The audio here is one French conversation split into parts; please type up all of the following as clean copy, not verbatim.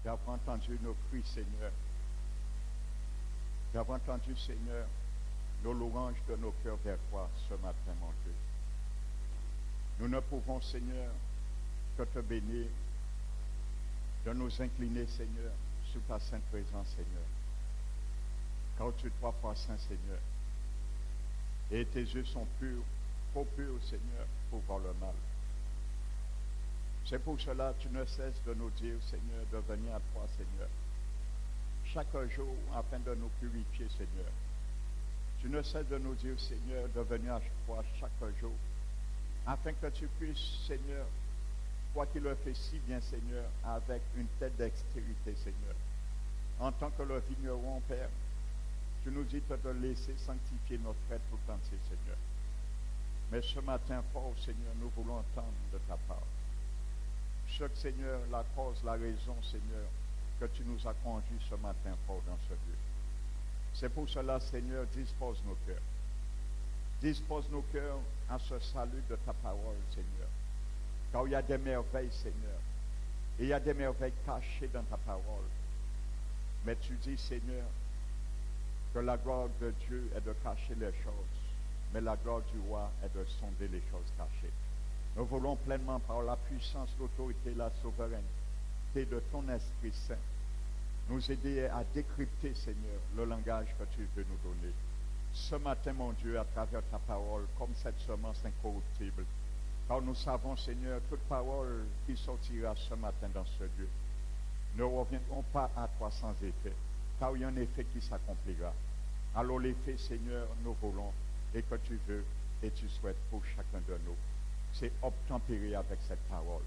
Nous avons entendu nos cris, Seigneur. Nous avons entendu, Seigneur, nos louanges de nos cœurs vers toi ce matin, mon Dieu. Nous ne pouvons, Seigneur, que te bénir, de nous incliner, Seigneur, sous ta sainte présence, Seigneur. Car tu es trois fois saint, Seigneur. Et tes yeux sont purs, trop purs, Seigneur, pour voir le mal. C'est pour cela que tu ne cesses de nous dire, Seigneur, de venir à toi, Seigneur. Chaque jour, afin de nous purifier, Seigneur. Tu ne cesses de nous dire, Seigneur, de venir à toi chaque jour. Afin que tu puisses, Seigneur, toi qui le fais si bien, Seigneur, avec une telle dextérité, Seigneur. En tant que le vigneron, Père, tu nous dis de te laisser sanctifier notre être tout entier, Seigneur. Mais ce matin fort, Seigneur, nous voulons entendre de ta part. Ce que, Seigneur, la cause, la raison, Seigneur, que tu nous as conduits ce matin fort dans ce lieu. C'est pour cela, Seigneur, dispose nos cœurs. Dispose nos cœurs à ce salut de ta parole, Seigneur. Car il y a des merveilles, Seigneur. Et il y a des merveilles cachées dans ta parole. Mais tu dis, Seigneur, que la gloire de Dieu est de cacher les choses, mais la gloire du roi est de sonder les choses cachées. Nous voulons pleinement, par la puissance, l'autorité, la souveraineté de ton Esprit Saint, nous aider à décrypter, Seigneur, le langage que tu veux nous donner. Ce matin, mon Dieu, à travers ta parole, comme cette semence incorruptible, car nous savons, Seigneur, toute parole qui sortira ce matin dans ce lieu ne reviendront pas à toi sans effet, car il y a un effet qui s'accomplira. Alors l'effet, Seigneur, nous voulons et que tu veux et tu souhaites pour chacun de nous. C'est obtempérer avec cette parole.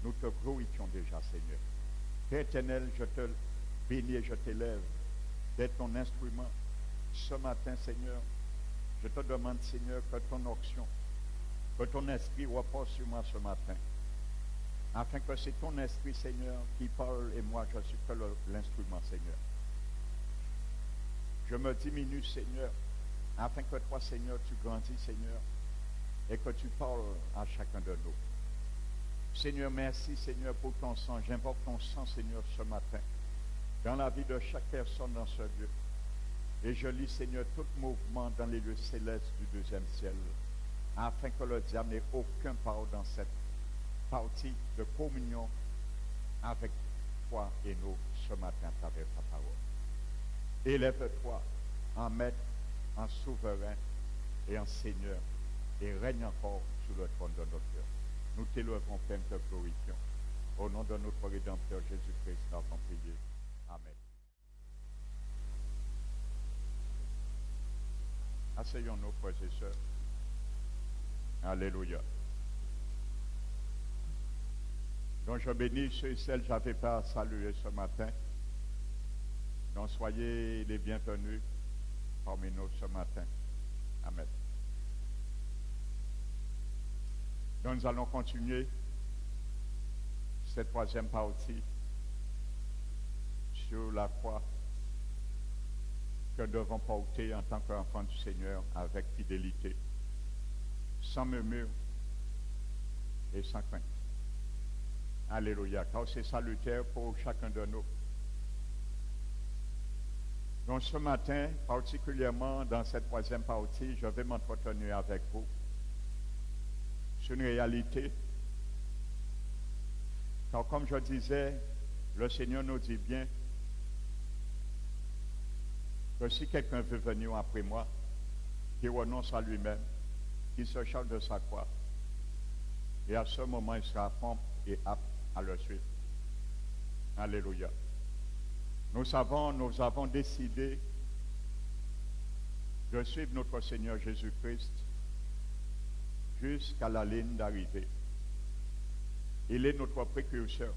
Nous te glorifions déjà, Seigneur. Père éternel, je te bénis et je t'élève d'être ton instrument. Ce matin, Seigneur, je te demande, Seigneur, que ton onction, que ton esprit repose sur moi ce matin. Afin que c'est ton esprit, Seigneur, qui parle et moi, je suis que l'instrument, Seigneur. Je me diminue, Seigneur, afin que toi, Seigneur, tu grandis, Seigneur, et que tu parles à chacun de nous. Seigneur, merci, Seigneur, pour ton sang. J'invoque ton sang, Seigneur, ce matin, dans la vie de chaque personne dans ce lieu. Et je lis, Seigneur, tout mouvement dans les lieux célestes du deuxième ciel, afin que le diable n'ait aucun part dans cette partie de communion avec toi et nous ce matin à travers ta parole. Élève-toi en maître, en souverain et en Seigneur, et règne encore sur le trône de notre cœur. Nous t'élèverons, Père, te glorifions. Au nom de notre Rédempteur Jésus-Christ, nous avons prié. Amen. Asseyons-nous, frères et sœurs. Alléluia. Donc je bénis ceux et celles que je n'avais pas salués ce matin. Donc soyez les bienvenus parmi nous ce matin. Amen. Donc nous allons continuer cette troisième partie sur la croix que nous devons porter en tant qu'enfants du Seigneur avec fidélité, sans murmure et sans crainte. Alléluia, car c'est salutaire pour chacun de nous. Donc ce matin, particulièrement dans cette troisième partie, je vais m'entretenir avec vous sur une réalité. Car comme je disais, le Seigneur nous dit bien que si quelqu'un veut venir après moi, qu'il renonce à lui-même, qu'il se charge de sa croix, et à ce moment, il sera prompt et apte à le suivre. Alléluia. Nous avons décidé de suivre notre Seigneur Jésus-Christ jusqu'à la ligne d'arrivée. Il est notre précurseur.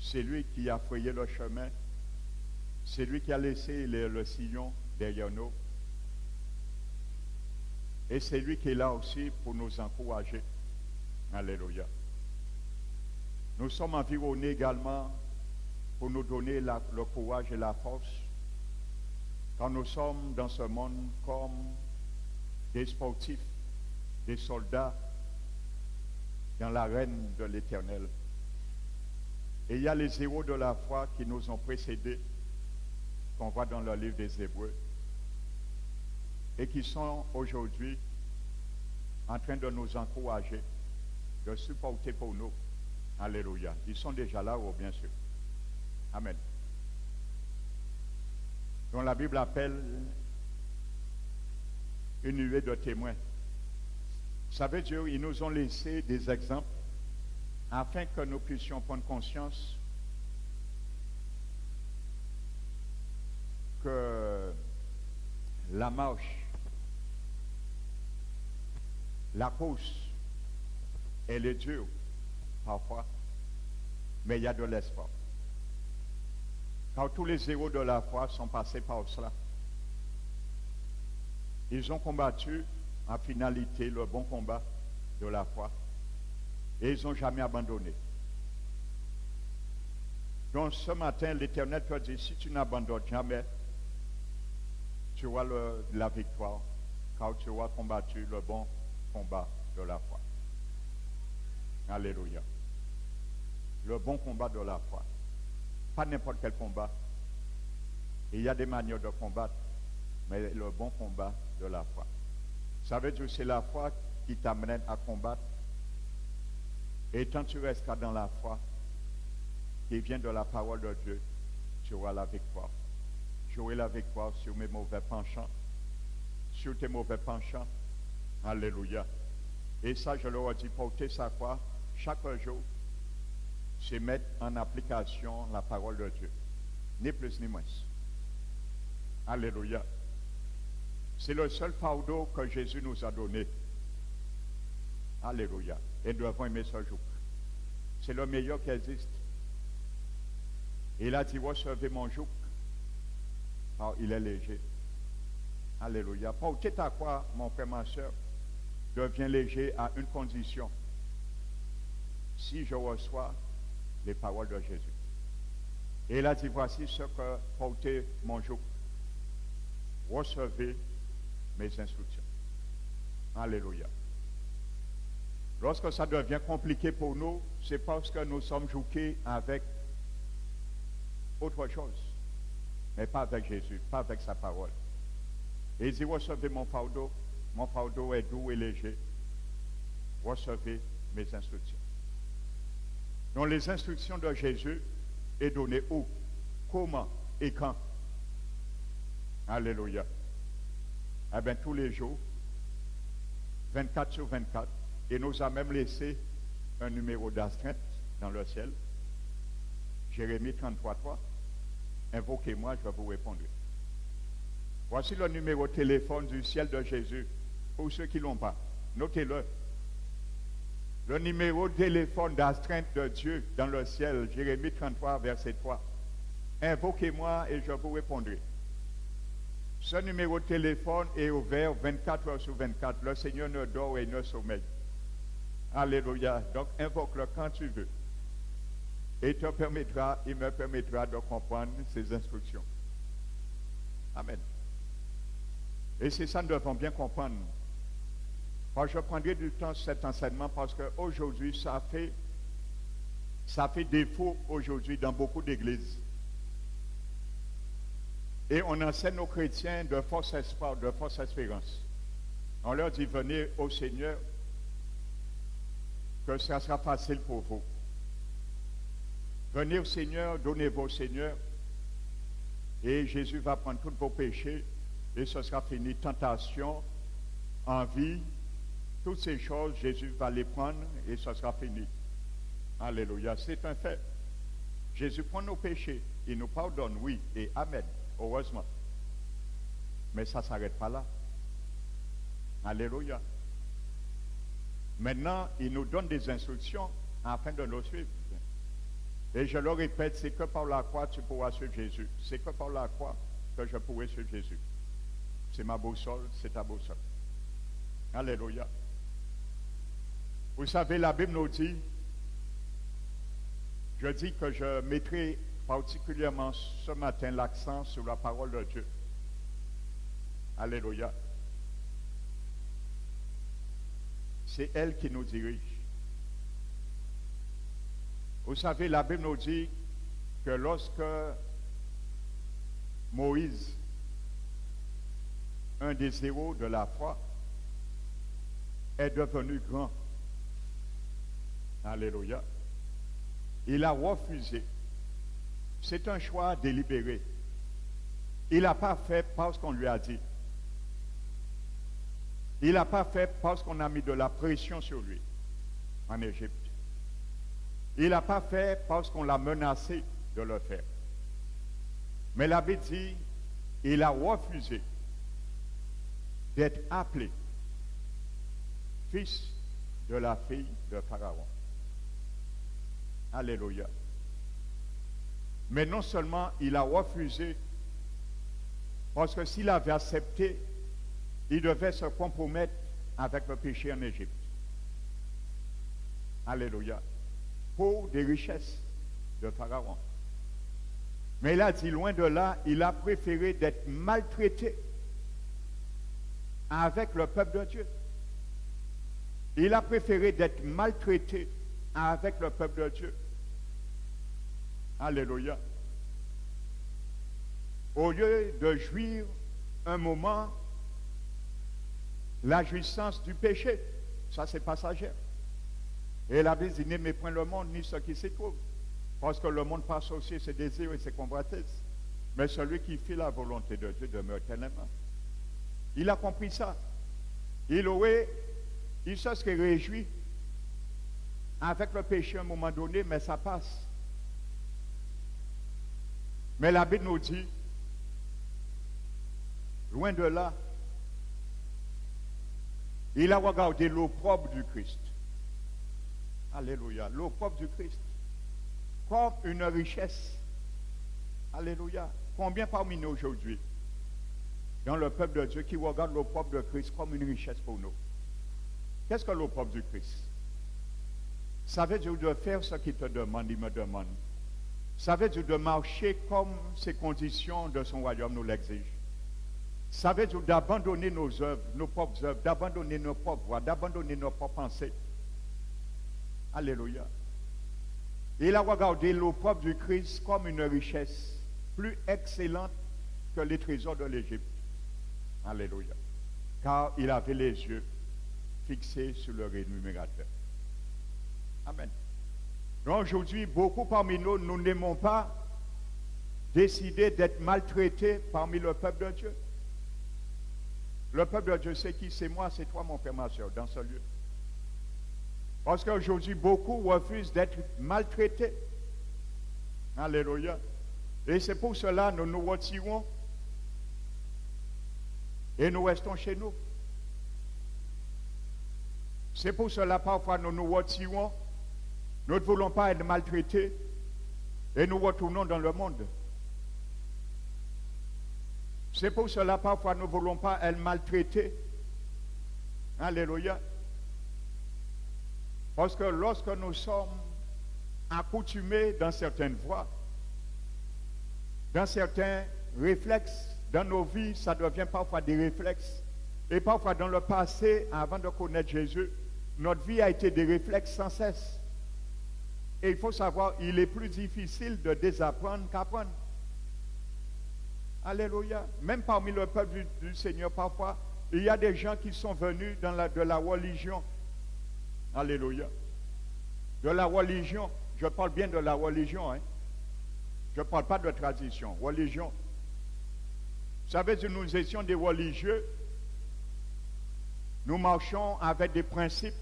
C'est lui qui a frayé le chemin. C'est lui qui a laissé le sillon derrière nous. Et c'est lui qui est là aussi pour nous encourager. Alléluia. Nous sommes environnés également pour nous donner le courage et la force quand nous sommes dans ce monde comme des sportifs, des soldats dans l'arène de l'Éternel. Et il y a les héros de la foi qui nous ont précédés, qu'on voit dans le livre des Hébreux, et qui sont aujourd'hui en train de nous encourager, de supporter pour nous. Alléluia. Ils sont déjà là, oh, bien sûr. Amen. Dont la Bible appelle une nuée de témoins. Ça veut dire qu'ils nous ont laissé des exemples afin que nous puissions prendre conscience que la marche, la course, elle est dure parfois, mais il y a de l'espoir. Car tous les héros de la foi sont passés par cela. Ils ont combattu en finalité le bon combat de la foi et ils n'ont jamais abandonné. Donc ce matin, l'Éternel te dit, si tu n'abandonnes jamais, tu auras la victoire, car tu auras combattu le bon combat de la foi. Alléluia. Le bon combat de la foi. Pas n'importe quel combat. Il y a des manières de combattre, mais le bon combat de la foi. Ça veut dire que c'est la foi qui t'amène à combattre. Et tant que tu resteras dans la foi, qui vient de la parole de Dieu, tu auras la victoire. J'aurai la victoire sur mes mauvais penchants, sur tes mauvais penchants. Alléluia. Et ça, je leur ai dit, porter sa croix chaque jour, c'est mettre en application la parole de Dieu. Ni plus ni moins. Alléluia. C'est le seul fardeau que Jésus nous a donné. Alléluia. Et nous devons aimer ce jour. C'est le meilleur qui existe. Il a dit, recevez mon joug, car il est léger. Alléluia. Porter ta croix, mon frère, ma soeur, devient léger à une condition. Si je reçois les paroles de Jésus. Et il a dit, voici ce que porter mon joug. Recevez mes instructions. Alléluia. Lorsque ça devient compliqué pour nous, c'est parce que nous sommes joués avec autre chose, mais pas avec Jésus, pas avec sa parole. Et il dit, recevez mon fardeau est doux et léger. Recevez mes instructions. Donc les instructions de Jésus est données où, comment et quand. Alléluia. Eh bien, tous les jours, 24 sur 24, il nous a même laissé un numéro d'astreinte dans le ciel. Jérémie 33:3. Invoquez-moi, je vous répondrai. Voici le numéro de téléphone du ciel de Jésus. Pour ceux qui ne l'ont pas, notez-le. Le numéro de téléphone d'astreinte de Dieu dans le ciel, Jérémie 33, verset 3. Invoquez-moi et je vous répondrai. Ce numéro de téléphone est ouvert 24 heures sur 24. Le Seigneur ne dort et ne sommeille. Alléluia. Donc invoque-le quand tu veux. Et il me permettra de comprendre ses instructions. Amen. Et c'est ça que nous devons bien comprendre. Moi, je prendrai du temps sur cet enseignement parce qu'aujourd'hui, ça fait défaut aujourd'hui dans beaucoup d'églises. Et on enseigne aux chrétiens de force espoir, de force espérance. On leur dit, venez au Seigneur, que ça sera facile pour vous. Venez au Seigneur, donnez-vous au Seigneur, et Jésus va prendre tous vos péchés, et ce sera fini. Tentation, envie, toutes ces choses, Jésus va les prendre, et ce sera fini. Alléluia, c'est un fait. Jésus prend nos péchés, il nous pardonne, oui, et amen, heureusement. Mais ça ne s'arrête pas là. Alléluia. Maintenant, il nous donne des instructions afin de nous suivre. Et je le répète, c'est que par la croix tu pourras suivre Jésus. C'est que par la croix que je pourrai suivre Jésus. C'est ma boussole, c'est ta boussole. Alléluia. Vous savez, la Bible nous dit, je dis que je mettrai particulièrement ce matin l'accent sur la parole de Dieu. Alléluia. C'est elle qui nous dirige. Vous savez, la Bible nous dit que lorsque Moïse, un des héros de la foi, est devenu grand, alléluia, il a refusé. C'est un choix délibéré. Il n'a pas fait parce qu'on lui a dit. Il n'a pas fait parce qu'on a mis de la pression sur lui en Égypte. Il n'a pas fait parce qu'on l'a menacé de le faire. Mais la Bible dit, il a refusé d'être appelé fils de la fille de Pharaon. Alléluia. Mais non seulement il a refusé, parce que s'il avait accepté, il devait se compromettre avec le péché en Égypte. Alléluia. Pour des richesses de Pharaon. Mais il a dit, loin de là, il a préféré d'être maltraité avec le peuple de Dieu. Il a préféré d'être maltraité avec le peuple de Dieu. Alléluia. Au lieu de jouir un moment la jouissance du péché, ça c'est passager. Et la Bible dit, n'aimez point le monde ni ce qui s'y trouve, parce que le monde passe aussi ses désirs et ses convoitises. Mais celui qui fait la volonté de Dieu demeure éternellement. Il a compris ça. Il se serait réjoui avec le péché à un moment donné, mais ça passe. Mais la Bible nous dit, loin de là, il a regardé l'opprobre du Christ. Alléluia. L'opprobre du Christ. Comme une richesse. Alléluia. Combien parmi nous aujourd'hui, dans le peuple de Dieu, qui regarde l'opprobre de Christ comme une richesse pour nous? Qu'est-ce que l'opprobre du Christ? Ça veut dire de faire ce qu'il te demande, il me demande. Ça veut dire de marcher comme ces conditions de son royaume nous l'exigent. Ça veut dire d'abandonner nos œuvres, nos propres œuvres, d'abandonner nos propres voies, d'abandonner nos propres pensées. Alléluia. Il a regardé l'opprobre du Christ comme une richesse plus excellente que les trésors de l'Égypte. Alléluia. Car il avait les yeux fixés sur le rémunérateur. Amen. Donc aujourd'hui, beaucoup parmi nous, nous n'aimons pas décider d'être maltraités parmi le peuple de Dieu. Le peuple de Dieu, c'est qui? C'est moi, c'est toi, mon frère, ma soeur, dans ce lieu. Parce qu'aujourd'hui, beaucoup refusent d'être maltraités. Alléluia. Et c'est pour cela que nous nous retirons et nous restons chez nous. C'est pour cela parfois nous nous retirons, nous ne voulons pas être maltraités et nous retournons dans le monde. C'est pour cela parfois nous ne voulons pas être maltraités. Alléluia. Parce que lorsque nous sommes accoutumés dans certaines voies, dans certains réflexes, dans nos vies, ça devient parfois des réflexes. Et parfois dans le passé, avant de connaître Jésus, notre vie a été des réflexes sans cesse. Et il faut savoir, il est plus difficile de désapprendre qu'apprendre. Alléluia. Même parmi le peuple du Seigneur, parfois, il y a des gens qui sont venus de la religion. Alléluia. De la religion. Je parle bien de la religion. Hein. Je ne parle pas de tradition. Religion. Vous savez, nous étions des religieux. Nous marchons avec des principes.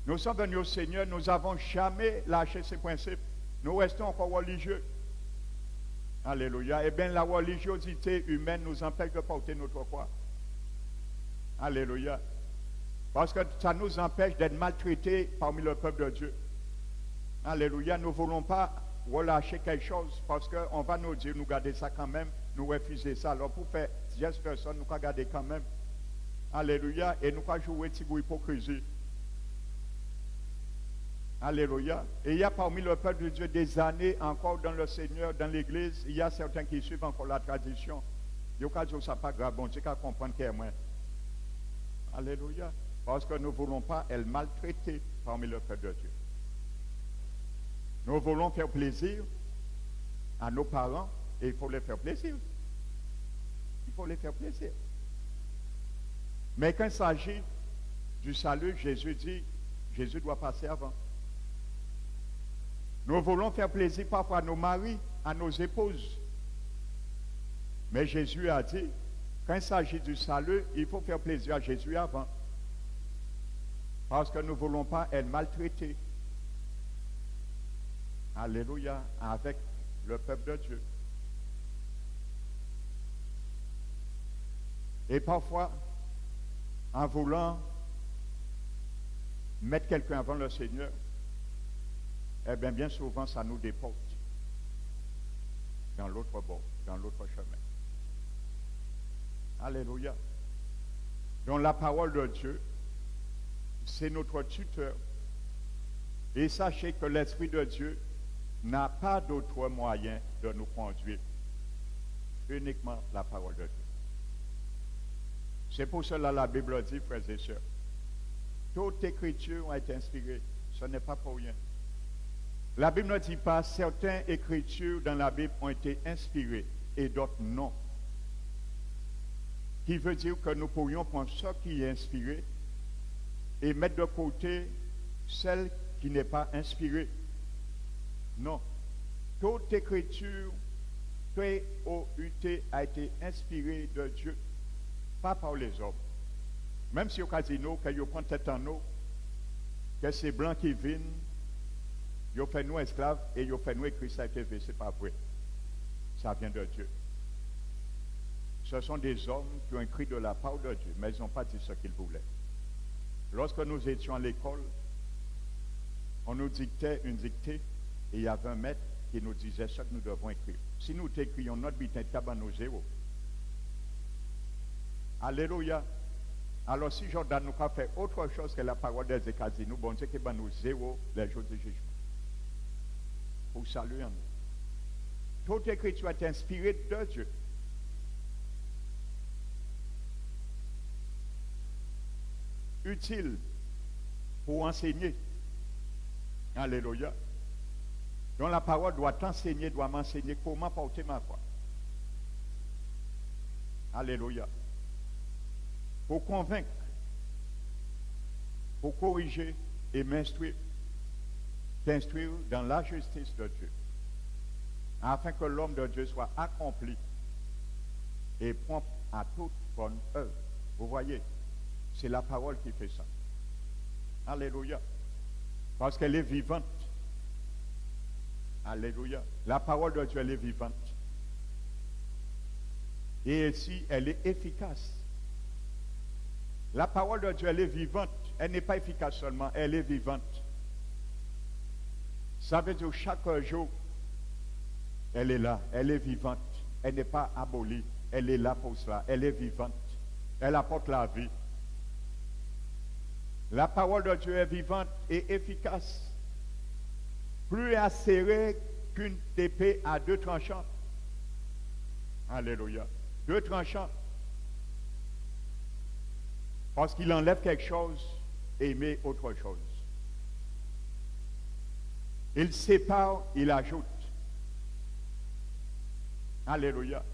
Nous sommes venus au Seigneur. Nous n'avons jamais lâché ces principes. Nous restons encore religieux. Alléluia. Eh bien, la religiosité humaine nous empêche de porter notre foi. Alléluia. Parce que ça nous empêche d'être maltraités parmi le peuple de Dieu. Alléluia. Nous ne voulons pas relâcher quelque chose parce qu'on va nous dire, nous garder ça quand même, nous refuser ça. Alors pour faire geste personne, nous allons garder quand même. Alléluia. Et nous allons jouer petit bout hypocrisie. Alléluia. Et il y a parmi le peuple de Dieu des années encore dans le Seigneur, dans l'Église, il y a certains qui suivent encore la tradition. Il y a des ça pas grave, bon Dieu qu'à comprendre qu'il y a moins. Alléluia. Parce que nous ne voulons pas être maltraités parmi le peuple de Dieu. Nous voulons faire plaisir à nos parents et il faut les faire plaisir. Il faut les faire plaisir. Mais quand il s'agit du salut, Jésus dit, Jésus doit passer avant. Nous voulons faire plaisir parfois à nos maris, à nos épouses. Mais Jésus a dit, quand il s'agit du salut, il faut faire plaisir à Jésus avant. Parce que nous ne voulons pas être maltraités. Alléluia, avec le peuple de Dieu. Et parfois, en voulant mettre quelqu'un avant le Seigneur, eh bien souvent, ça nous déporte dans l'autre bord, dans l'autre chemin. Alléluia. Donc la parole de Dieu, c'est notre tuteur. Et sachez que l'Esprit de Dieu n'a pas d'autre moyen de nous conduire. Uniquement la parole de Dieu. C'est pour cela que la Bible dit, frères et sœurs, toute écriture a été inspirée. Ce n'est pas pour rien. La Bible ne dit pas certaines écritures dans la Bible ont été inspirées et d'autres non. Qui veut dire que nous pourrions prendre ce qui est inspiré et mettre de côté celle qui n'est pas inspirée. Non. Toute écriture, T-O-U-T, a été inspirée de Dieu, pas par les hommes. Même si au casino, quand ils prennent tête en eau, que c'est blanc qui viennent, ils fait nous esclaves et ils fait nous écrit ça TV, c'est pas vrai. Ça vient de Dieu. Ce sont des hommes qui ont écrit de la part de Dieu, mais ils n'ont pas dit ce qu'ils voulaient. Lorsque nous étions à l'école, on nous dictait une dictée et il y avait un maître qui nous disait ce que nous devons écrire. Si nous écrions notre bulletin de tabac, nous zéro. Alléluia. Alors si Jordan nous a fait autre chose que la parole des Écrasés, nous, bon Dieu, qui va nous zéro les jours du jugement. Pour saluer en nous. Toute écriture est inspirée de Dieu. Utile pour enseigner. Alléluia. Donc la parole doit t'enseigner, doit m'enseigner comment porter ma foi. Alléluia. Pour convaincre, pour corriger et m'instruire, t'instruire dans la justice de Dieu, afin que l'homme de Dieu soit accompli et prompt à toute bonne œuvre. Vous voyez, c'est la parole qui fait ça. Alléluia. Parce qu'elle est vivante. Alléluia. La parole de Dieu, elle est vivante. Et ici, elle est efficace. La parole de Dieu, elle est vivante. Elle n'est pas efficace seulement, elle est vivante. Ça veut dire chaque jour, elle est là, elle est vivante. Elle n'est pas abolie, elle est là pour cela, elle est vivante. Elle apporte la vie. La parole de Dieu est vivante et efficace. Plus acérée qu'une épée à deux tranchants. Alléluia. Deux tranchants. Parce qu'il enlève quelque chose et il met autre chose. Il sépare, il ajoute. Alléluia.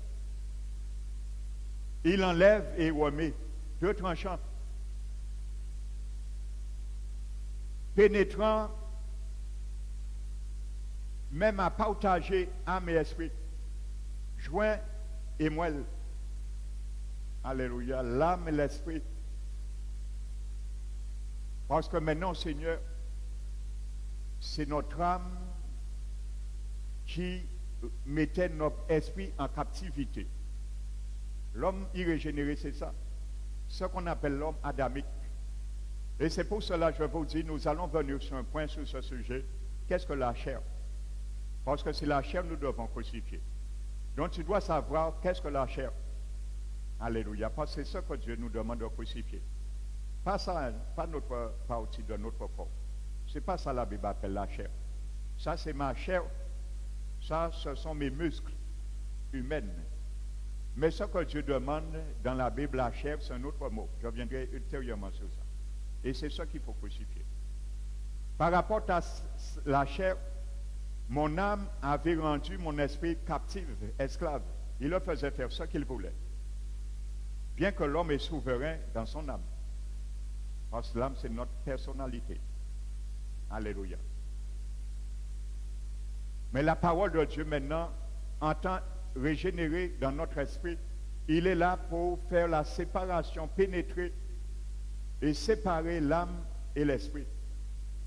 Il enlève et remet. Deux tranchants. Pénétrant, même à partager âme et esprit. Joint et moelle. Alléluia. L'âme et l'esprit. Parce que maintenant, Seigneur, c'est notre âme qui mettait notre esprit en captivité. L'homme irrégénéré, c'est ça. Ce qu'on appelle l'homme adamique. Et c'est pour cela que je vous dis, nous allons venir sur un point sur ce sujet. Qu'est-ce que la chair? Parce que c'est la chair que nous devons crucifier. Donc tu dois savoir qu'est-ce que la chair. Alléluia. Parce que c'est ce que Dieu nous demande de crucifier. Pas ça, pas notre partie de notre corps. C'est pas ça la Bible appelle la chair. Ça c'est ma chair. Ça, ce sont mes muscles humains. Mais ce que Dieu demande dans la Bible, la chair, c'est un autre mot. Je reviendrai ultérieurement sur ça. Et c'est ça qu'il faut crucifier. Par rapport à la chair, Mon âme avait rendu mon esprit captif, esclave. Il le faisait faire ce qu'il voulait. Bien que l'homme est souverain dans son âme. Parce que l'âme, c'est notre personnalité. Alléluia. Mais la parole de Dieu maintenant, en tant régénérée dans notre esprit, il est là pour faire la séparation, pénétrer et séparer l'âme et l'esprit.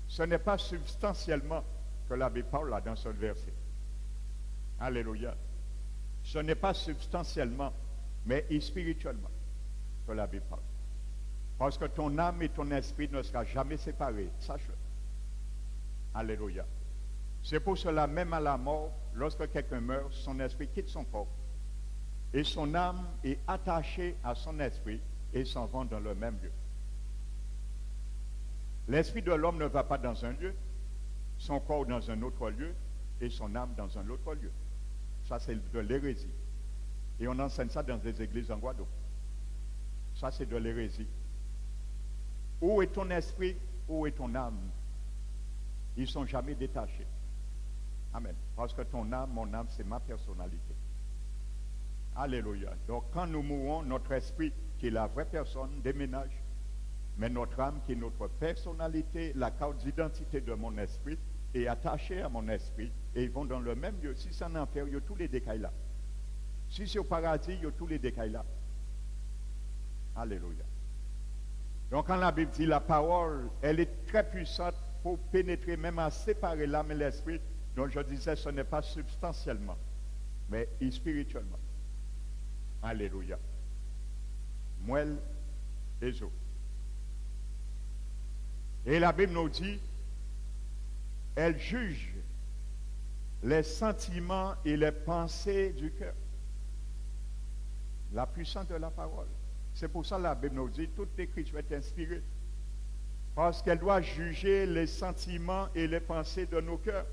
Ce n'est pas substantiellement que la Bible parle là dans ce verset. Alléluia. Ce n'est pas substantiellement, mais spirituellement que la Bible parle. Parce que ton âme et ton esprit ne seront jamais séparés. Sache-le. Alléluia. C'est pour cela, même à la mort, lorsque quelqu'un meurt, son esprit quitte son corps. Et son âme est attachée à son esprit et s'en vont dans le même lieu. L'esprit de l'homme ne va pas dans un lieu, son corps dans un autre lieu et son âme dans un autre lieu. Ça, c'est de l'hérésie. Et on enseigne ça dans des églises en Guadeloupe. Ça, c'est de l'hérésie. Où est ton esprit? Où est ton âme? Ils ne sont jamais détachés. Amen. Parce que ton âme, mon âme, c'est ma personnalité. Alléluia. Donc, quand nous mourons, notre esprit, qui est la vraie personne, déménage. Mais notre âme, qui est notre personnalité, la carte d'identité de mon esprit, est attachée à mon esprit. Et ils vont dans le même lieu. Si c'est en enfer, il y a tous les décailles là. Si c'est au paradis, il y a tous les décailles là. Alléluia. Donc, quand la Bible dit la parole, elle est très puissante pour pénétrer, même à séparer l'âme et l'esprit. Donc, je disais, ce n'est pas substantiellement, mais spirituellement. Alléluia. Moelle et os. Et la Bible nous dit, elle juge les sentiments et les pensées du cœur. La puissance de la parole. C'est pour ça que la Bible nous dit, toute l'écriture est inspirée. Parce qu'elle doit juger les sentiments et les pensées de nos cœurs.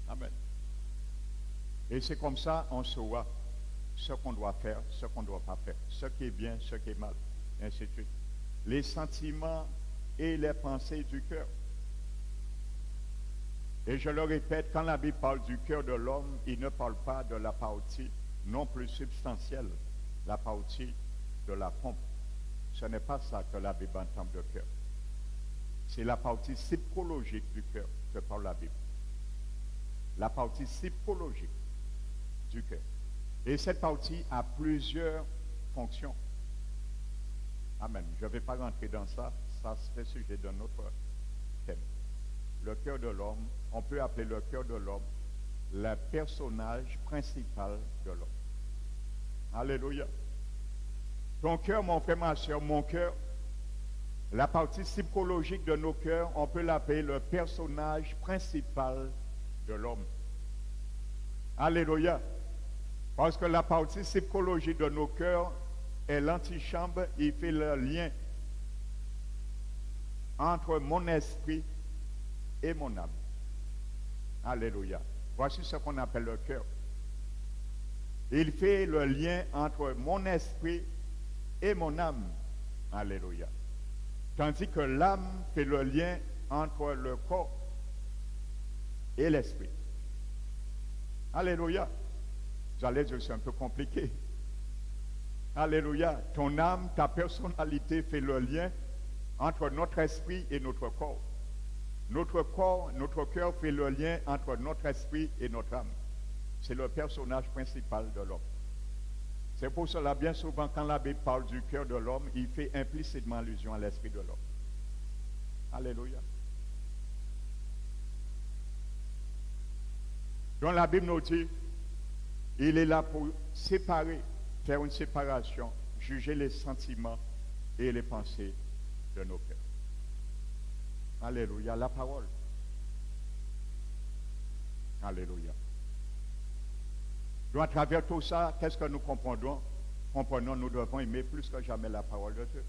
Amen. Et c'est comme ça on saura ce qu'on doit faire, ce qu'on ne doit pas faire, ce qui est bien, ce qui est mal, et ainsi de suite. Les sentiments et les pensées du cœur. Et je le répète, quand la Bible parle du cœur de l'homme, il ne parle pas de la partie non plus substantielle, la partie de la pompe. Ce n'est pas ça que la Bible entend de cœur. C'est la partie psychologique du cœur que parle la Bible. La partie psychologique du cœur. Et cette partie a plusieurs fonctions. Amen. Je ne vais pas rentrer dans ça. Ça, c'est le sujet de notre thème. Le cœur de l'homme, on peut appeler le cœur de l'homme le personnage principal de l'homme. Alléluia. Ton cœur, mon frère, ma soeur, mon cœur, la partie psychologique de nos cœurs, on peut l'appeler le personnage principal de l'homme. Alléluia. Parce que la partie psychologique de nos cœurs est l'antichambre, il fait le lien entre mon esprit et mon âme. Alléluia. Voici ce qu'on appelle le cœur. Il fait le lien entre mon esprit et mon âme. Alléluia. Tandis que l'âme fait le lien entre le corps et l'esprit. Alléluia. Vous allez dire que c'est un peu compliqué. Alléluia. Ton âme, ta personnalité fait le lien entre notre esprit et notre corps. Notre corps, notre cœur fait le lien entre notre esprit et notre âme. C'est le personnage principal de l'homme. C'est pour cela, bien souvent, quand la Bible parle du cœur de l'homme, il fait implicitement allusion à l'esprit de l'homme. Alléluia. Donc la Bible nous dit, il est là pour séparer, faire une séparation, juger les sentiments et les pensées de nos cœurs. Alléluia, la parole. Alléluia. Donc à travers tout ça, qu'est-ce que nous comprenons? Comprenons, nous devons aimer plus que jamais la parole de Dieu.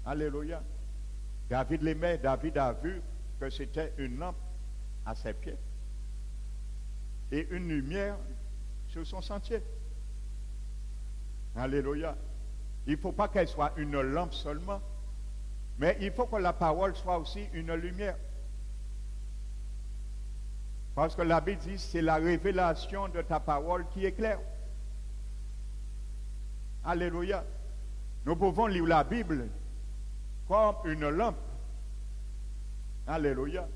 Alléluia. David l'aimait, David a vu que c'était une lampe à ses pieds et une lumière sur son sentier. Alléluia. Il ne faut pas qu'elle soit une lampe seulement, mais il faut que la parole soit aussi une lumière. Parce que la Bible dit, c'est la révélation de ta parole qui éclaire. Alléluia. Nous pouvons lire la Bible comme une lampe. Alléluia.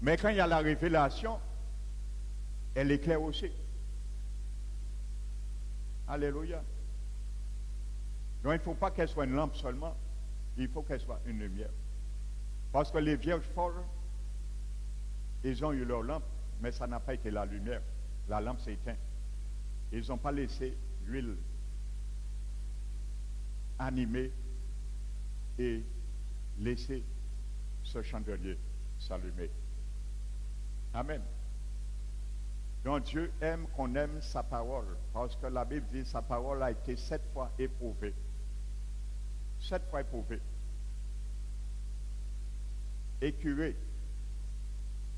Mais quand il y a la révélation, elle éclaire aussi. Alléluia. Donc il ne faut pas qu'elle soit une lampe seulement, il faut qu'elle soit une lumière. Parce que les vierges folles, ils ont eu leur lampe, mais ça n'a pas été la lumière. La lampe s'est éteinte. Ils n'ont pas laissé l'huile animer et laisser ce chandelier s'allumer. Amen. Donc Dieu aime qu'on aime sa parole, parce que la Bible dit que sa parole a été 7 fois éprouvée. 7 fois éprouvée. Écurée.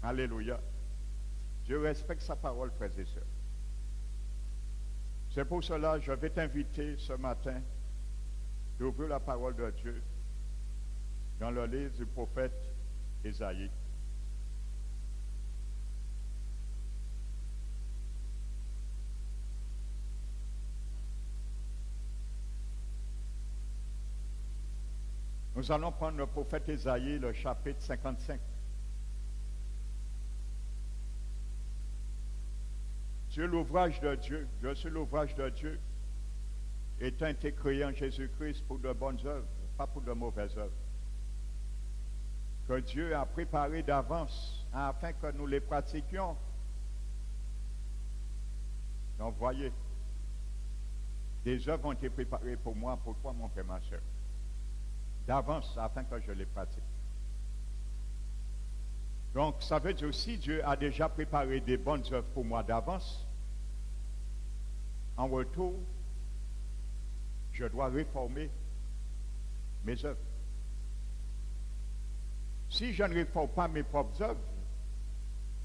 Alléluia. Dieu respecte sa parole, frères et sœurs. C'est pour cela que je vais t'inviter ce matin d'ouvrir la parole de Dieu dans le livre du prophète Ésaïe. Nous allons prendre le prophète Ésaïe, le chapitre 55. Sur l'ouvrage de Dieu, je suis l'ouvrage de Dieu, étant été créé en Jésus-Christ pour de bonnes œuvres, pas pour de mauvaises œuvres. Que Dieu a préparé d'avance afin que nous les pratiquions. Donc voyez, des œuvres ont été préparées pour moi, pour toi, mon frère, ma soeur. D'avance afin que je les pratique. Donc ça veut dire aussi Dieu a déjà préparé des bonnes œuvres pour moi d'avance. En retour, je dois réformer mes œuvres. Si je ne réforme pas mes propres œuvres,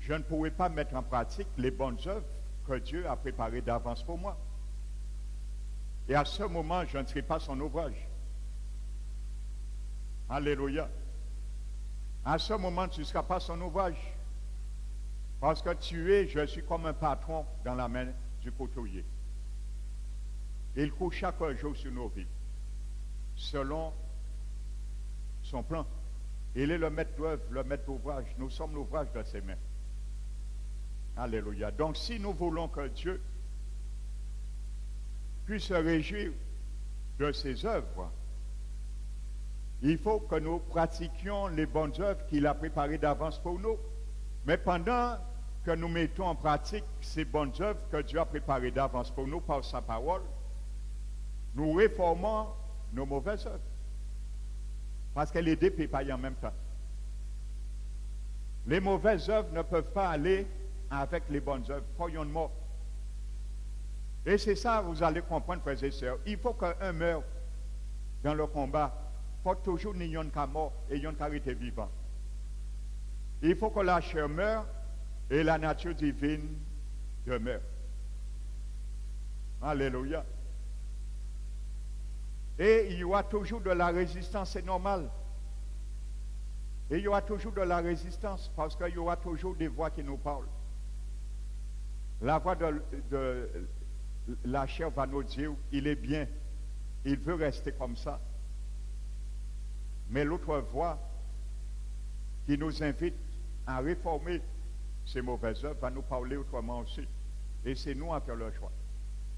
je ne pourrai pas mettre en pratique les bonnes œuvres que Dieu a préparées d'avance pour moi. Et à ce moment, je ne serai pas son ouvrage. Alléluia. À ce moment, tu ne seras pas son ouvrage. Parce que je suis comme un patron dans la main du couturier. Il court chaque jour sur nos vies, selon son plan. Il est le maître d'œuvre, le maître d'ouvrage. Nous sommes l'ouvrage de ses mains. Alléluia. Donc si nous voulons que Dieu puisse se réjouir de ses œuvres, il faut que nous pratiquions les bonnes œuvres qu'il a préparées d'avance pour nous. Mais pendant que nous mettons en pratique ces bonnes œuvres que Dieu a préparées d'avance pour nous par sa parole, nous réformons nos mauvaises œuvres. Parce qu'elles les dépréparent en même temps. Les mauvaises œuvres ne peuvent pas aller avec les bonnes œuvres. Croyons de mort. Et c'est ça, vous allez comprendre, frères et sœurs. Il faut qu'un meure dans le combat. Il faut toujours n'y ait qu'à mort et n'y ait qu'à rester vivant. Il faut que la chair meure et la nature divine demeure. Alléluia. Et il y aura toujours de la résistance, c'est normal. Et il y aura toujours de la résistance parce qu'il y aura toujours des voix qui nous parlent. La voix de la chair va nous dire, il est bien, il veut rester comme ça. Mais l'autre voix qui nous invite à réformer ces mauvaises œuvres va nous parler autrement aussi. Et c'est nous à faire le choix.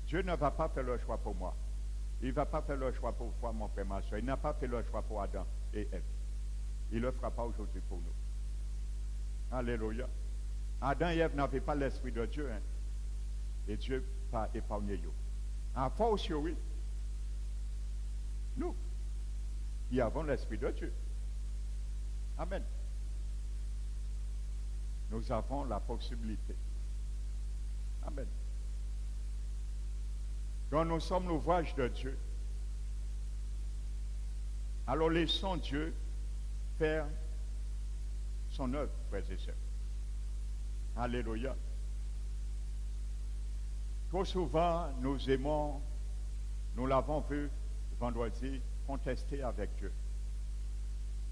Dieu ne va pas faire le choix pour moi. Il ne va pas faire le choix pour toi, mon frère, ma soeur. Il n'a pas fait le choix pour Adam et Ève. Il ne le fera pas aujourd'hui pour nous. Alléluia. Adam et Ève n'avaient pas l'Esprit de Dieu. Hein. Et Dieu n'a pas épargné eux. En fortiori, nous, qui avons l'Esprit de Dieu. Amen. Nous avons la possibilité. Amen. Donc nous sommes l'ouvrage de Dieu. Alors laissons Dieu faire son œuvre, frères et sœurs. Alléluia. Trop souvent, nous aimons, nous l'avons vu vendredi, contester avec Dieu.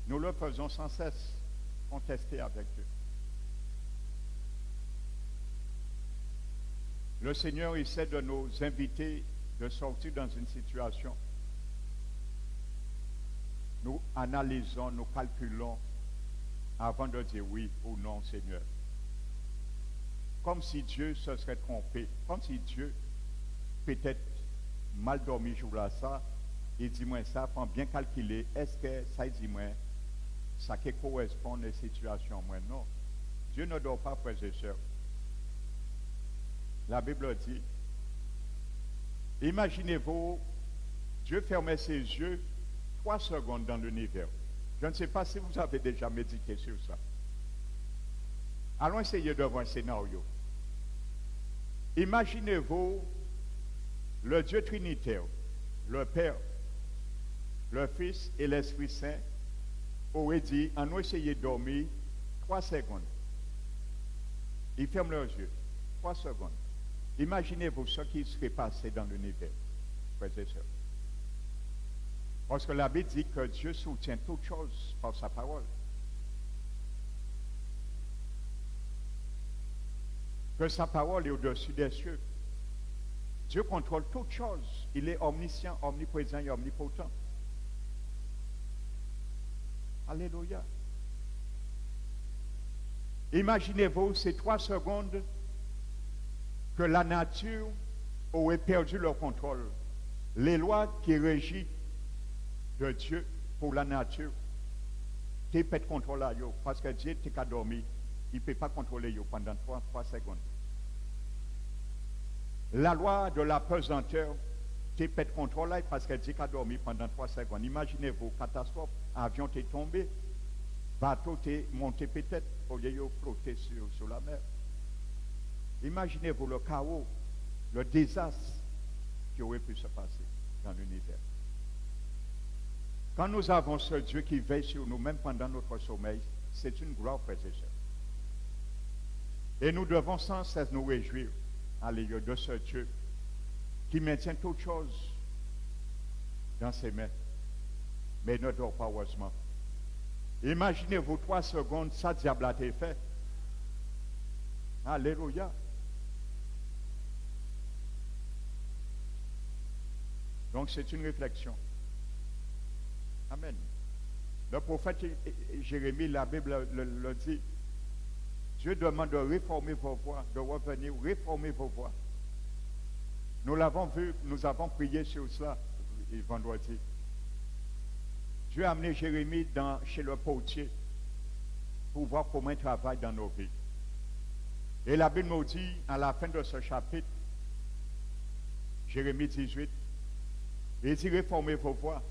Nous le faisons sans cesse, contester avec Dieu. Le Seigneur essaie de nous inviter de sortir dans une situation. Nous analysons, nous calculons avant de dire oui ou non, Seigneur. Comme si Dieu se serait trompé, comme si Dieu peut-être mal dormi jour là ça, il dit moi ça, faut bien calculer, est-ce que ça dit moi, ça qui correspond à la situation moi non. Dieu ne dort pas, frères et sœurs. La Bible dit, imaginez-vous, Dieu fermait ses yeux 3 secondes dans l'univers. Je ne sais pas si vous avez déjà médité sur ça. Allons essayer de voir un scénario. Imaginez-vous le Dieu trinitaire, le Père, le Fils et l'Esprit Saint auraient dit, allons essayer de dormir 3 secondes. Ils ferment leurs yeux. 3 secondes. Imaginez-vous ce qui serait passé dans l'univers, frères et sœurs. Parce que la Bible dit que Dieu soutient toutes choses par sa parole. Que sa parole est au-dessus des cieux. Dieu contrôle toutes choses. Il est omniscient, omniprésent et omnipotent. Alléluia. Imaginez-vous ces 3 secondes que la nature aurait perdu leur contrôle. Les lois qui régissent de Dieu pour la nature, tu peux pas contrôler yo parce que Dieu t'es qu'à dormir, il ne peut pas contrôler yo pendant 3 secondes. La loi de la pesanteur, tu peux pas contrôler parce que Dieu qu'à dormir pendant 3 secondes. Imaginez-vous, catastrophe, avion t'est tombé, bateau t'est monté peut-être au lieu de flotter sur la mer. Imaginez-vous le chaos, le désastre qui aurait pu se passer dans l'univers. Quand nous avons ce Dieu qui veille sur nous, même pendant notre sommeil, c'est une gloire, frères et sœurs. Et nous devons sans cesse nous réjouir à l'égard de ce Dieu qui maintient toutes choses dans ses mains, mais ne dort pas heureusement. Imaginez-vous 3 secondes, ça diable a été fait. Alléluia. Donc c'est une réflexion. Amen. Le prophète Jérémie, la Bible le dit. Dieu demande de réformer vos voies, de revenir, réformer vos voies. Nous l'avons vu, nous avons prié sur cela vendredi. Dieu a amené Jérémie chez le potier pour voir comment il travaille dans nos vies. Et la Bible nous dit, à la fin de ce chapitre, Jérémie 18, il dit réformez vos voies.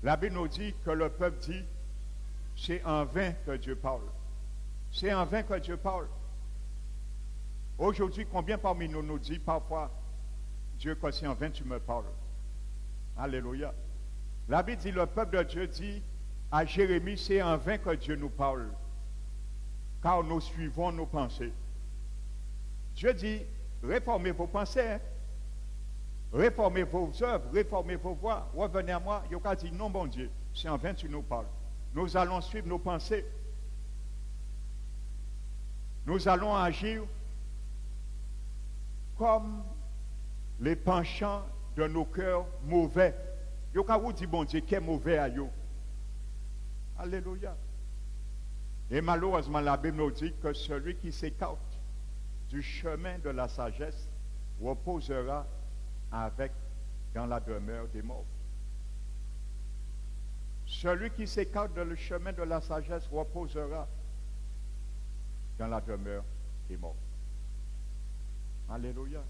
La Bible nous dit que le peuple dit, c'est en vain que Dieu parle. C'est en vain que Dieu parle. Aujourd'hui, combien parmi nous nous dit parfois, Dieu, que c'est en vain tu me parles. Alléluia. La Bible dit, le peuple de Dieu dit à Jérémie, c'est en vain que Dieu nous parle, car nous suivons nos pensées. Dieu dit, réformez vos pensées, hein? Réformez vos œuvres, réformez vos voies, revenez à moi. Il a dit, non, bon Dieu, c'est en vain tu nous parles. Nous allons suivre nos pensées. Nous allons agir comme les penchants de nos cœurs mauvais. Il y a vous dit, bon Dieu, qui est mauvais à vous. Alléluia. Et malheureusement, la Bible nous dit que celui qui s'écarte du chemin de la sagesse reposera dans la demeure des morts. Celui qui s'écarte du chemin de la sagesse reposera dans la demeure des morts. Alléluia.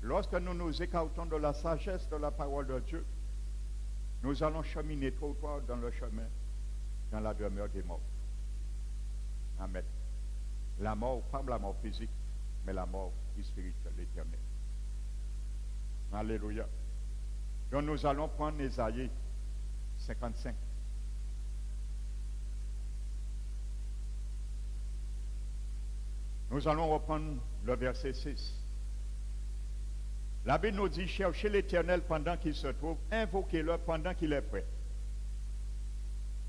Lorsque nous nous écartons de la sagesse de la parole de Dieu, nous allons cheminer trop tard dans le chemin, dans la demeure des morts. Amen. La mort, pas la mort physique, mais la mort spirituelle, l'éternel. Alléluia. Donc nous allons prendre Ésaïe 55. Nous allons reprendre le verset 6. La Bible nous dit, cherchez l'Éternel pendant qu'il se trouve, invoquez-le pendant qu'il est prêt.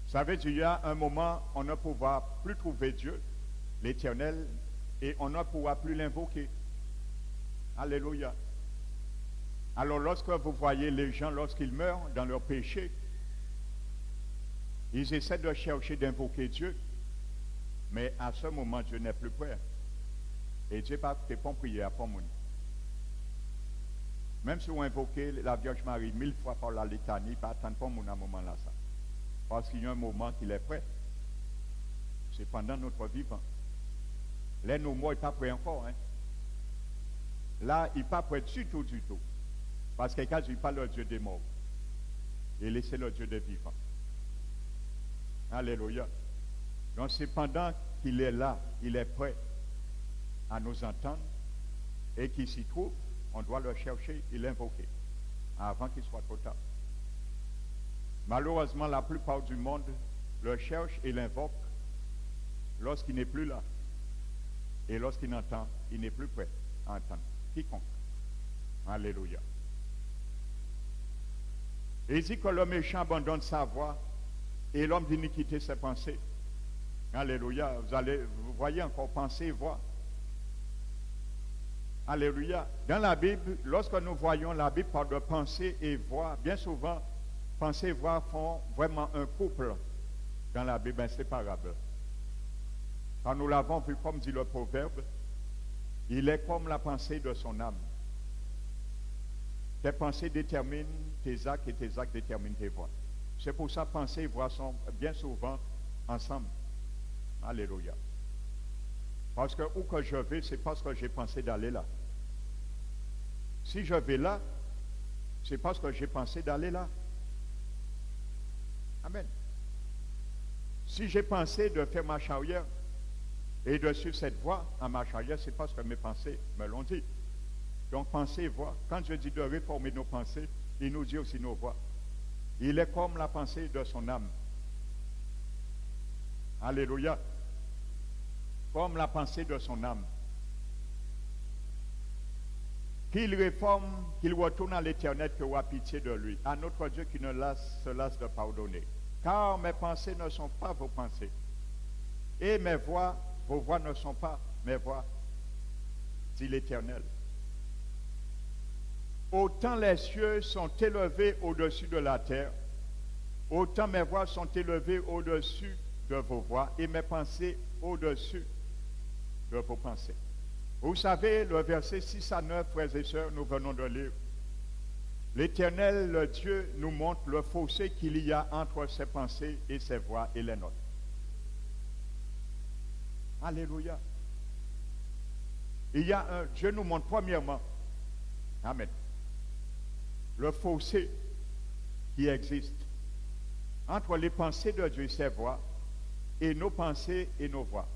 Ça veut dire, il y a un moment, on ne pourra plus trouver Dieu, l'Éternel, et on ne pourra plus l'invoquer. Alléluia. Alors lorsque vous voyez les gens, lorsqu'ils meurent dans leur péché, ils essaient de chercher d'invoquer Dieu, mais à ce moment, Dieu n'est plus prêt. Et Dieu n'a pas répond prière pour moi. Même si vous invoquez la Vierge Marie 1000 fois par la litanie, pas attendre pour moi à un moment là ça. Parce qu'il y a un moment qu'il est prêt. C'est pendant notre vivant. Là, nos morts, il n'est pas prêt encore. Hein? Là, il n'est pas prêt du tout, du tout. Parce que quand je dis pas le Dieu des morts, et laissez le Dieu des vivants. Alléluia. Donc c'est pendant qu'il est là, il est prêt à nous entendre et qu'il s'y trouve, on doit le chercher et l'invoquer avant qu'il soit trop tard. Malheureusement, la plupart du monde le cherche et l'invoque lorsqu'il n'est plus là. Et lorsqu'il entend, il n'est plus prêt à entendre quiconque. Alléluia. Et il dit que le méchant abandonne sa voix et l'homme d'iniquité ses pensées. Alléluia. Vous voyez encore penser et voix. Alléluia. Dans la Bible, lorsque nous voyons la Bible parle de pensée et voix, bien souvent, pensée et voix font vraiment un couple dans la Bible inséparable. Quand nous l'avons vu, comme dit le proverbe, il est comme la pensée de son âme. Tes pensées déterminent tes actes et tes actes déterminent tes voix. C'est pour ça que pensée et voix sont bien souvent ensemble. Alléluia. Parce que où que je vais, c'est parce que j'ai pensé d'aller là. Si je vais là, c'est parce que j'ai pensé d'aller là. Amen. Si j'ai pensé de faire marche arrière et de suivre cette voie en marche arrière, c'est parce que mes pensées me l'ont dit. Donc pensée et voix. Quand je dis de réformer nos pensées, il nous dit aussi nos voix. Il est comme la pensée de son âme. Alléluia. Comme la pensée de son âme. Qu'il réforme, qu'il retourne à l'Éternel, que aura pitié de lui. À notre Dieu qui ne se lasse de pardonner. Car mes pensées ne sont pas vos pensées. Et mes voix, vos voix ne sont pas mes voix, dit l'Éternel. Autant les cieux sont élevés au-dessus de la terre, autant mes voix sont élevées au-dessus de vos voix et mes pensées au-dessus de vos pensées. Vous savez, le verset 6 à 9, frères et sœurs, nous venons de lire. L'Éternel, le Dieu, nous montre le fossé qu'il y a entre ses pensées et ses voix et les nôtres. Alléluia. Dieu nous montre premièrement, amen, le fossé qui existe entre les pensées de Dieu et ses voix et nos pensées et nos voix.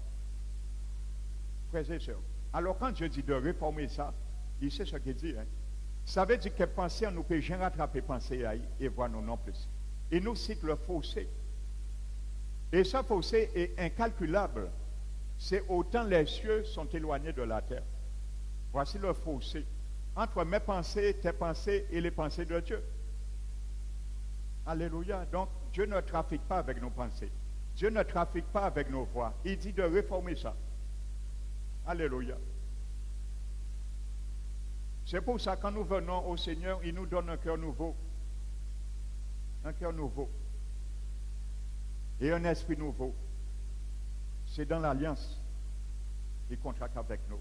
Frères et sœurs, alors quand Dieu dit de réformer ça, il sait ce qu'il dit. Hein? Ça veut dire que penser en nous peut jamais rattraper penser et voir nous non plus. Il nous cite le fossé. Et ce fossé est incalculable. C'est autant les cieux sont éloignés de la terre. Voici le fossé entre mes pensées, tes pensées et les pensées de Dieu. Alléluia. Donc, Dieu ne trafique pas avec nos pensées. Dieu ne trafique pas avec nos voix. Il dit de réformer ça. Alléluia. C'est pour ça que quand nous venons au Seigneur, il nous donne un cœur nouveau. Un cœur nouveau. Et un esprit nouveau. C'est dans l'alliance qu'il contracte avec nous.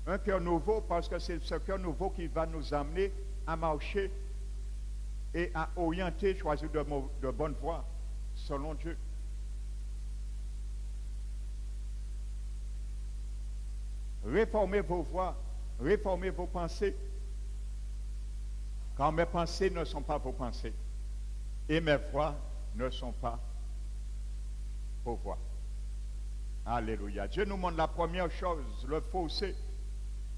Un cœur nouveau parce que c'est ce cœur nouveau qui va nous amener à marcher et à orienter, choisir de bonnes voies selon Dieu. Réformez vos voies, réformez vos pensées. Car mes pensées ne sont pas vos pensées et mes voix ne sont pas vos voix. Alléluia. Dieu nous montre la première chose, le fossé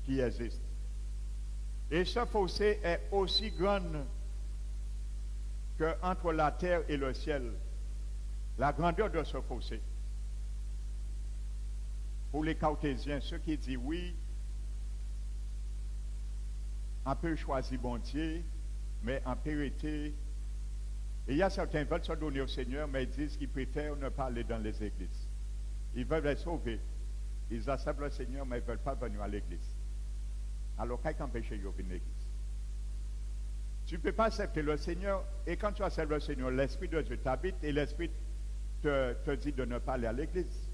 qui existe. Et ce fossé est aussi grand que entre la terre et le ciel. La grandeur de ce fossé. Pour les cartésiens, ceux qui disent oui, on peut choisir bon Dieu, mais en vérité, il y a certains qui veulent se donner au Seigneur, mais ils disent qu'ils préfèrent ne pas aller dans les églises. Ils veulent être sauvés. Ils acceptent le Seigneur, mais ils ne veulent pas venir à l'église. Alors, qu'est-ce qui empêche de venir à l'église? Tu ne peux pas accepter le Seigneur, et quand tu acceptes le Seigneur, l'Esprit de Dieu t'habite et l'Esprit te dit de ne pas aller à l'église.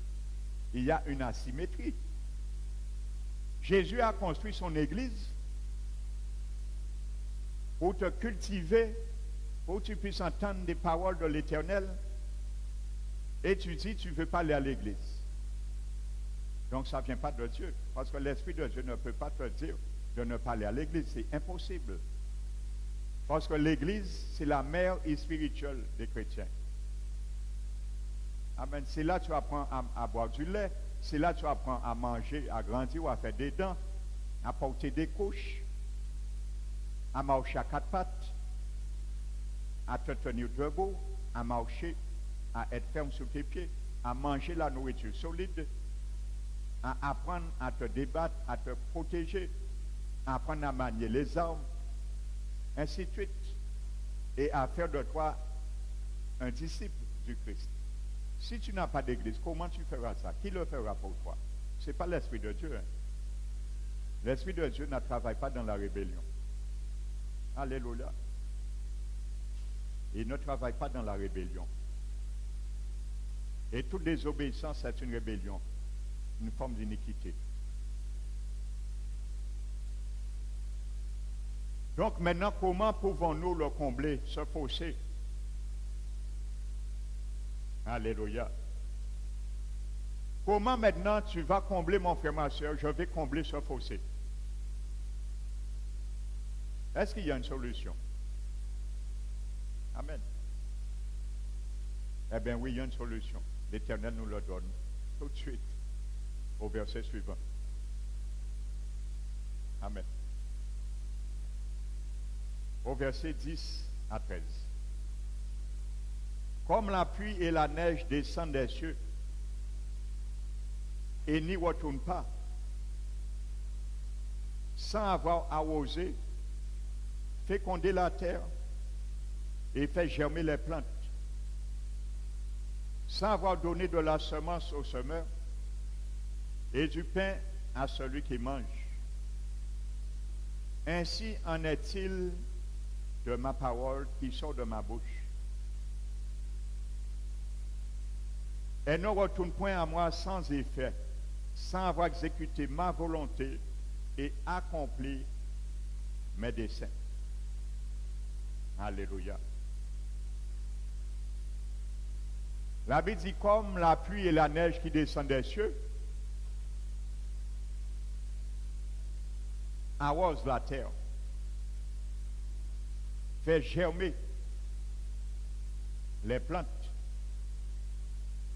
Il y a une asymétrie. Jésus a construit son église pour te cultiver, pour que tu puisses entendre des paroles de l'Éternel, et tu dis tu ne veux pas aller à l'église. Donc ça ne vient pas de Dieu, parce que l'Esprit de Dieu ne peut pas te dire de ne pas aller à l'église, c'est impossible. Parce que l'église, c'est la mère spirituelle des chrétiens. Amen. C'est là que tu apprends à boire du lait, c'est là que tu apprends à manger, à grandir, à faire des dents, à porter des couches, à marcher à quatre pattes, à te tenir debout, à marcher, à être ferme sur tes pieds, à manger la nourriture solide, à apprendre à te débattre, à te protéger, à apprendre à manier les armes, ainsi de suite, et à faire de toi un disciple du Christ. Si tu n'as pas d'église, comment tu feras ça? Qui le fera pour toi? Ce n'est pas l'Esprit de Dieu. Hein? L'Esprit de Dieu ne travaille pas dans la rébellion. Alléluia. Il ne travaille pas dans la rébellion. Et toute désobéissance, c'est une rébellion, une forme d'iniquité. Donc maintenant, comment pouvons-nous le combler, ce fossé? Alléluia. Comment maintenant tu vas combler, mon frère, ma soeur? Je vais combler ce fossé. Est-ce qu'il y a une solution? Amen. Eh bien oui, il y a une solution. L'Éternel nous le donne tout de suite au verset suivant. Amen. Au verset 10 à 13. Comme la pluie et la neige descendent des cieux et n'y retournent pas, sans avoir arrosé, fécondé la terre et fait germer les plantes, sans avoir donné de la semence au semeur et du pain à celui qui mange. Ainsi en est-il de ma parole qui sort de ma bouche. Elle ne retourne point à moi sans effet, sans avoir exécuté ma volonté et accompli mes desseins. Alléluia. La Bible dit comme la pluie et la neige qui descendent des cieux arrose la terre, fait germer les plantes,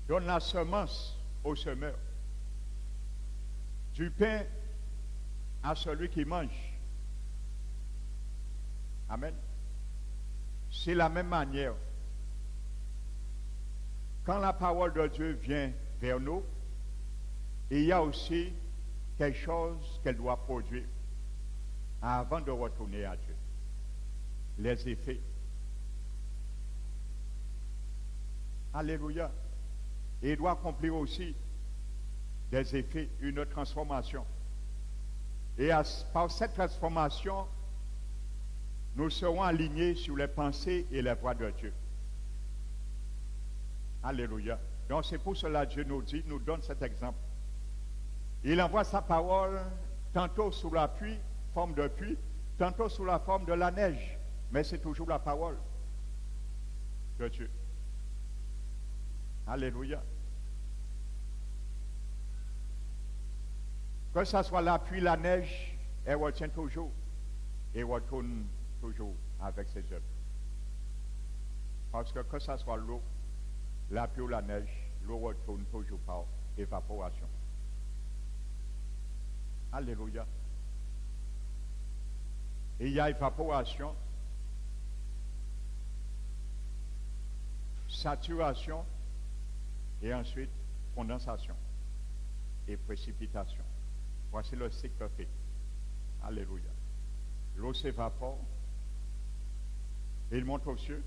donne la semence au semeur, du pain à celui qui mange. Amen. C'est la même manière. Quand la parole de Dieu vient vers nous, il y a aussi quelque chose qu'elle doit produire avant de retourner à Dieu. Les effets. Alléluia. Et il doit accomplir aussi des effets, une transformation. Et par cette transformation, nous serons alignés sur les pensées et les voies de Dieu. Alléluia. Donc c'est pour cela que Dieu nous donne cet exemple. Il envoie sa parole tantôt sous la pluie, forme de pluie, tantôt sous la forme de la neige. Mais c'est toujours la parole de Dieu. Alléluia. Que ce soit la pluie, la neige, elle retient toujours et retourne toujours avec ses œuvres. Parce que ce soit l'eau, la pluie ou la neige, l'eau retourne toujours par évaporation. Alléluia. Et il y a évaporation, saturation et ensuite condensation et précipitation. Voici le cycle fait. Alléluia. L'eau s'évapore, il monte aux cieux,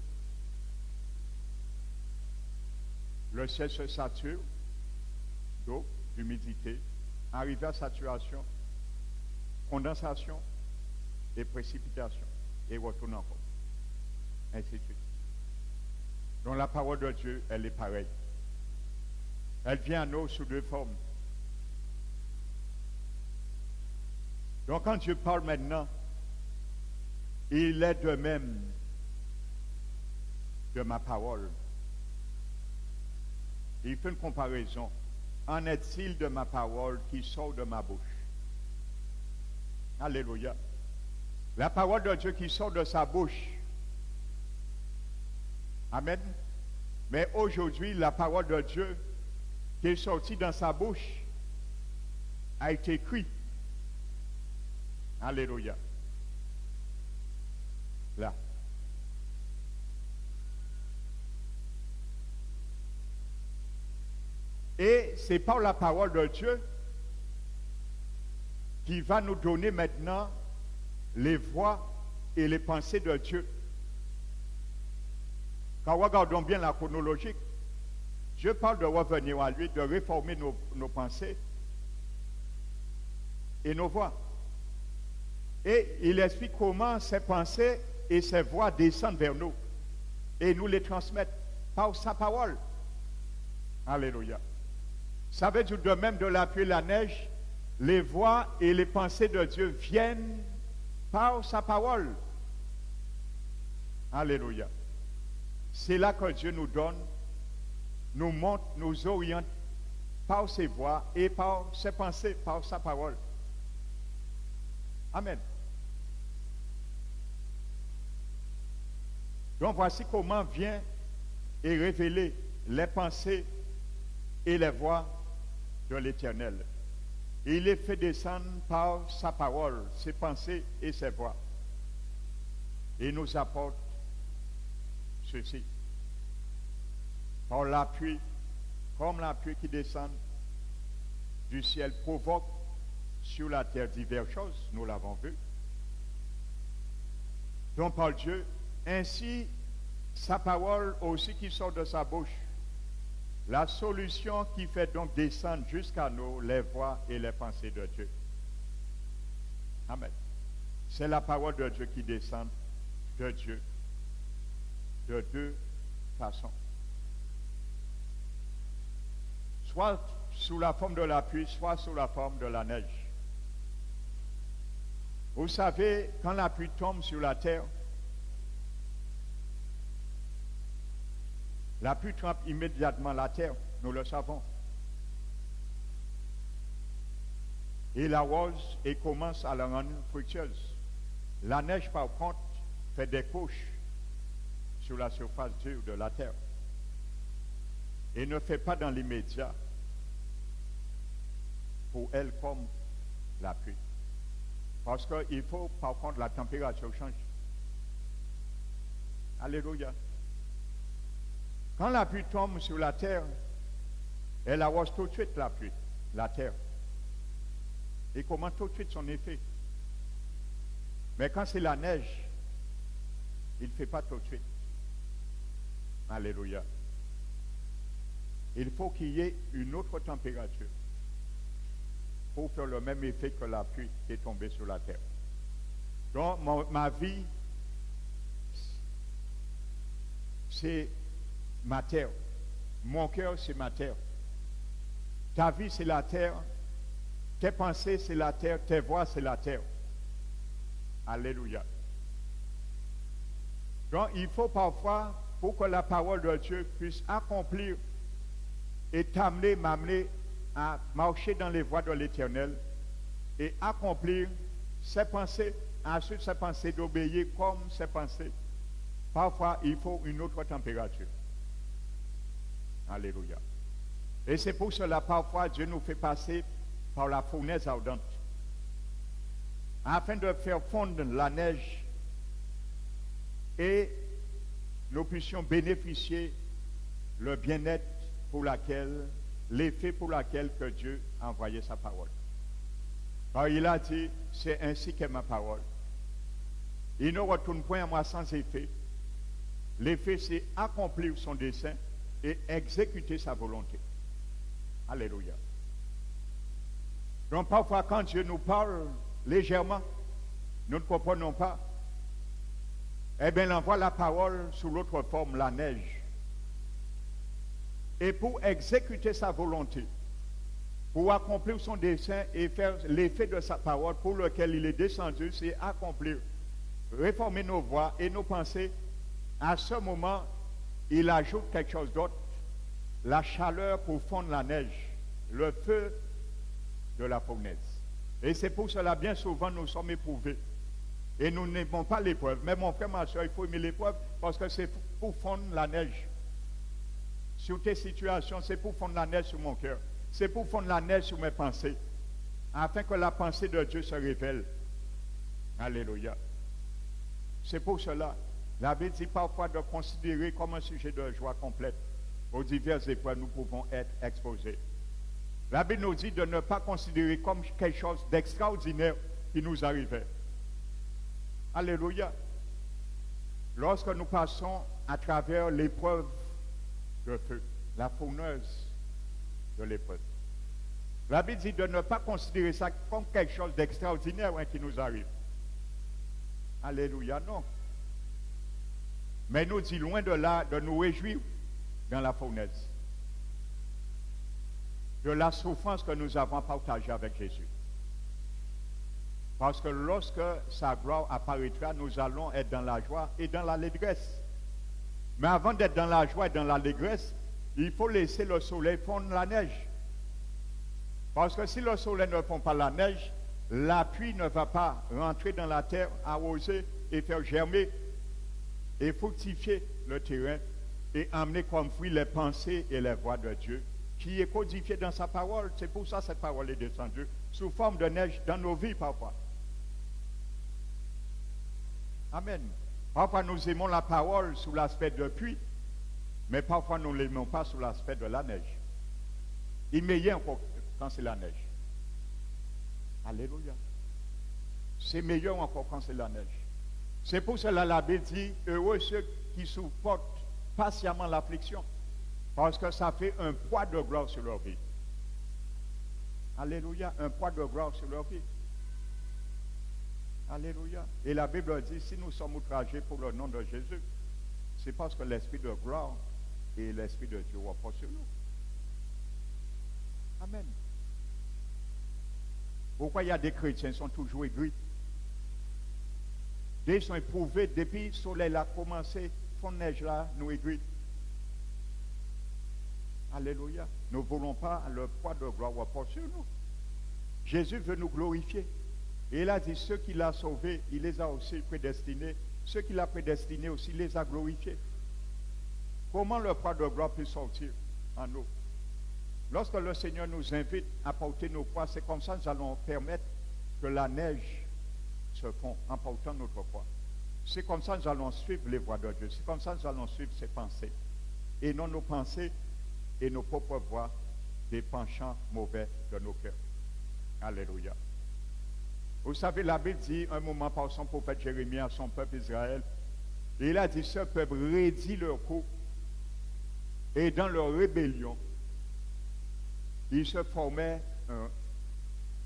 le ciel se sature d'eau, d'humidité, arrivé à saturation, condensation et précipitation, et retourne encore. Ainsi de suite. Donc la parole de Dieu, elle est pareille. Elle vient à nous sous deux formes. Donc quand Dieu parle maintenant, il est de même de ma parole. Il fait une comparaison. En est-il de ma parole qui sort de ma bouche? Alléluia. La parole de Dieu qui sort de sa bouche. Amen. Mais aujourd'hui, la parole de Dieu qui est sortie dans sa bouche a été écrite. Alléluia. Là. Et c'est par la parole de Dieu qui va nous donner maintenant les voies et les pensées de Dieu. Quand regardons bien la chronologie, Dieu parle de revenir à lui, de réformer nos pensées et nos voies. Et il explique comment ces pensées et ces voies descendent vers nous et nous les transmettent par sa parole. Alléluia. Ça veut dire de même de la pluie et la neige, les voix et les pensées de Dieu viennent par sa parole. Alléluia. C'est là que Dieu nous donne, nous montre, nous oriente par ses voix et par ses pensées, par sa parole. Amen. Donc voici comment vient et révéler les pensées et les voix de l'Éternel. Il les fait descendre par sa parole, ses pensées et ses voix. Et nous apporte ceci. Par la pluie, comme la pluie qui descend du ciel provoque sur la terre diverses choses, nous l'avons vu. Donc par Dieu, ainsi sa parole aussi qui sort de sa bouche. La solution qui fait donc descendre jusqu'à nous les voix et les pensées de Dieu. Amen. C'est la parole de Dieu qui descend de Dieu de deux façons. Soit sous la forme de la pluie, soit sous la forme de la neige. Vous savez, quand la pluie tombe sur la terre, la pluie trempe immédiatement la terre, nous le savons. Il arrose et commence à la rendre fructueuse. La neige, par contre, fait des couches sur la surface dure de la terre et ne fait pas dans l'immédiat pour elle comme la pluie. Parce qu'il faut, par contre, la température change. Alléluia. Quand la pluie tombe sur la terre, elle arrose tout de suite la pluie, la terre. Et commence tout de suite son effet. Mais quand c'est la neige, il ne fait pas tout de suite. Alléluia. Il faut qu'il y ait une autre température pour faire le même effet que la pluie qui est tombée sur la terre. Donc, ma vie, c'est ma terre. Mon cœur, c'est ma terre. Ta vie, c'est la terre. Tes pensées, c'est la terre. Tes voix, c'est la terre. Alléluia. Donc, il faut parfois, pour que la parole de Dieu puisse accomplir et m'amener à marcher dans les voies de l'Éternel et accomplir ses pensées, ensuite ses pensées d'obéir comme ses pensées. Parfois, il faut une autre température. Alléluia. Et c'est pour cela, parfois, Dieu nous fait passer par la fournaise ardente, afin de faire fondre la neige et nous puissions bénéficier le bien-être pour laquelle, l'effet pour laquelle que Dieu a envoyé sa parole. Car il a dit, c'est ainsi qu'est ma parole. Il ne retourne point à moi sans effet. L'effet, c'est accomplir son dessein et exécuter sa volonté. Alléluia. Donc parfois, quand Dieu nous parle, légèrement, nous ne comprenons pas, eh bien, il envoie la parole sous l'autre forme, la neige. Et pour exécuter sa volonté, pour accomplir son dessein et faire l'effet de sa parole pour lequel il est descendu, c'est accomplir, réformer nos voies et nos pensées. À ce moment, il ajoute quelque chose d'autre, la chaleur pour fondre la neige, le feu de la fournaise. Et c'est pour cela, bien souvent, nous sommes éprouvés. Et nous n'aimons pas l'épreuve. Mais mon frère, ma soeur, il faut aimer l'épreuve parce que c'est pour fondre la neige. Sur tes situations, c'est pour fondre la neige sur mon cœur. C'est pour fondre la neige sur mes pensées. Afin que la pensée de Dieu se révèle. Alléluia. C'est pour cela. La Bible dit parfois de considérer comme un sujet de joie complète aux diverses épreuves nous pouvons être exposés. La Bible nous dit de ne pas considérer comme quelque chose d'extraordinaire qui nous arrivait. Alléluia. Lorsque nous passons à travers l'épreuve de feu, la fourneuse de l'épreuve, la Bible dit de ne pas considérer ça comme quelque chose d'extraordinaire qui nous arrive. Alléluia, non. Mais nous dit loin de là de nous réjouir dans la fournaise, de la souffrance que nous avons partagée avec Jésus. Parce que lorsque sa gloire apparaîtra, nous allons être dans la joie et dans l'allégresse. Mais avant d'être dans la joie et dans l'allégresse, il faut laisser le soleil fondre la neige. Parce que si le soleil ne fond pas la neige, la pluie ne va pas rentrer dans la terre, arroser et faire germer et fructifier le terrain et amener comme fruit les pensées et les voies de Dieu qui est codifié dans sa parole. C'est pour ça que cette parole est descendue sous forme de neige dans nos vies parfois. Amen. Parfois nous aimons la parole sous l'aspect de pluie, mais parfois nous ne l'aimons pas sous l'aspect de la neige. Il est meilleur encore quand c'est la neige. Alléluia. C'est meilleur encore quand c'est la neige. C'est pour cela la Bible dit, heureux ceux qui supportent patiemment l'affliction, parce que ça fait un poids de gloire sur leur vie. Alléluia, un poids de gloire sur leur vie. Alléluia. Et la Bible dit, si nous sommes outragés pour le nom de Jésus, c'est parce que l'Esprit de gloire et l'Esprit de Dieu reposent sur nous. Amen. Pourquoi il y a des chrétiens qui sont toujours aigris? Ils sont éprouvés depuis le soleil a commencé, fond de neige là, nous aigris. Alléluia. Nous ne voulons pas le poids de gloire reposer sur nous. Jésus veut nous glorifier. Et il a dit, ceux qu'il a sauvés, il les a aussi prédestinés. Ceux qu'il a prédestinés aussi, il les a glorifiés. Comment le poids de gloire peut sortir en nous? Lorsque le Seigneur nous invite à porter nos poids, c'est comme ça que nous allons permettre que la neige se fond en portant notre poids. C'est comme ça que nous allons suivre les voies de Dieu. C'est comme ça que nous allons suivre ses pensées. Et non nos pensées et nos propres voies des penchants mauvais de nos cœurs. Alléluia. Vous savez, la Bible dit un moment par son prophète Jérémie à son peuple Israël, et il a dit, ce peuple raidit leur cou, et dans leur rébellion, il se formait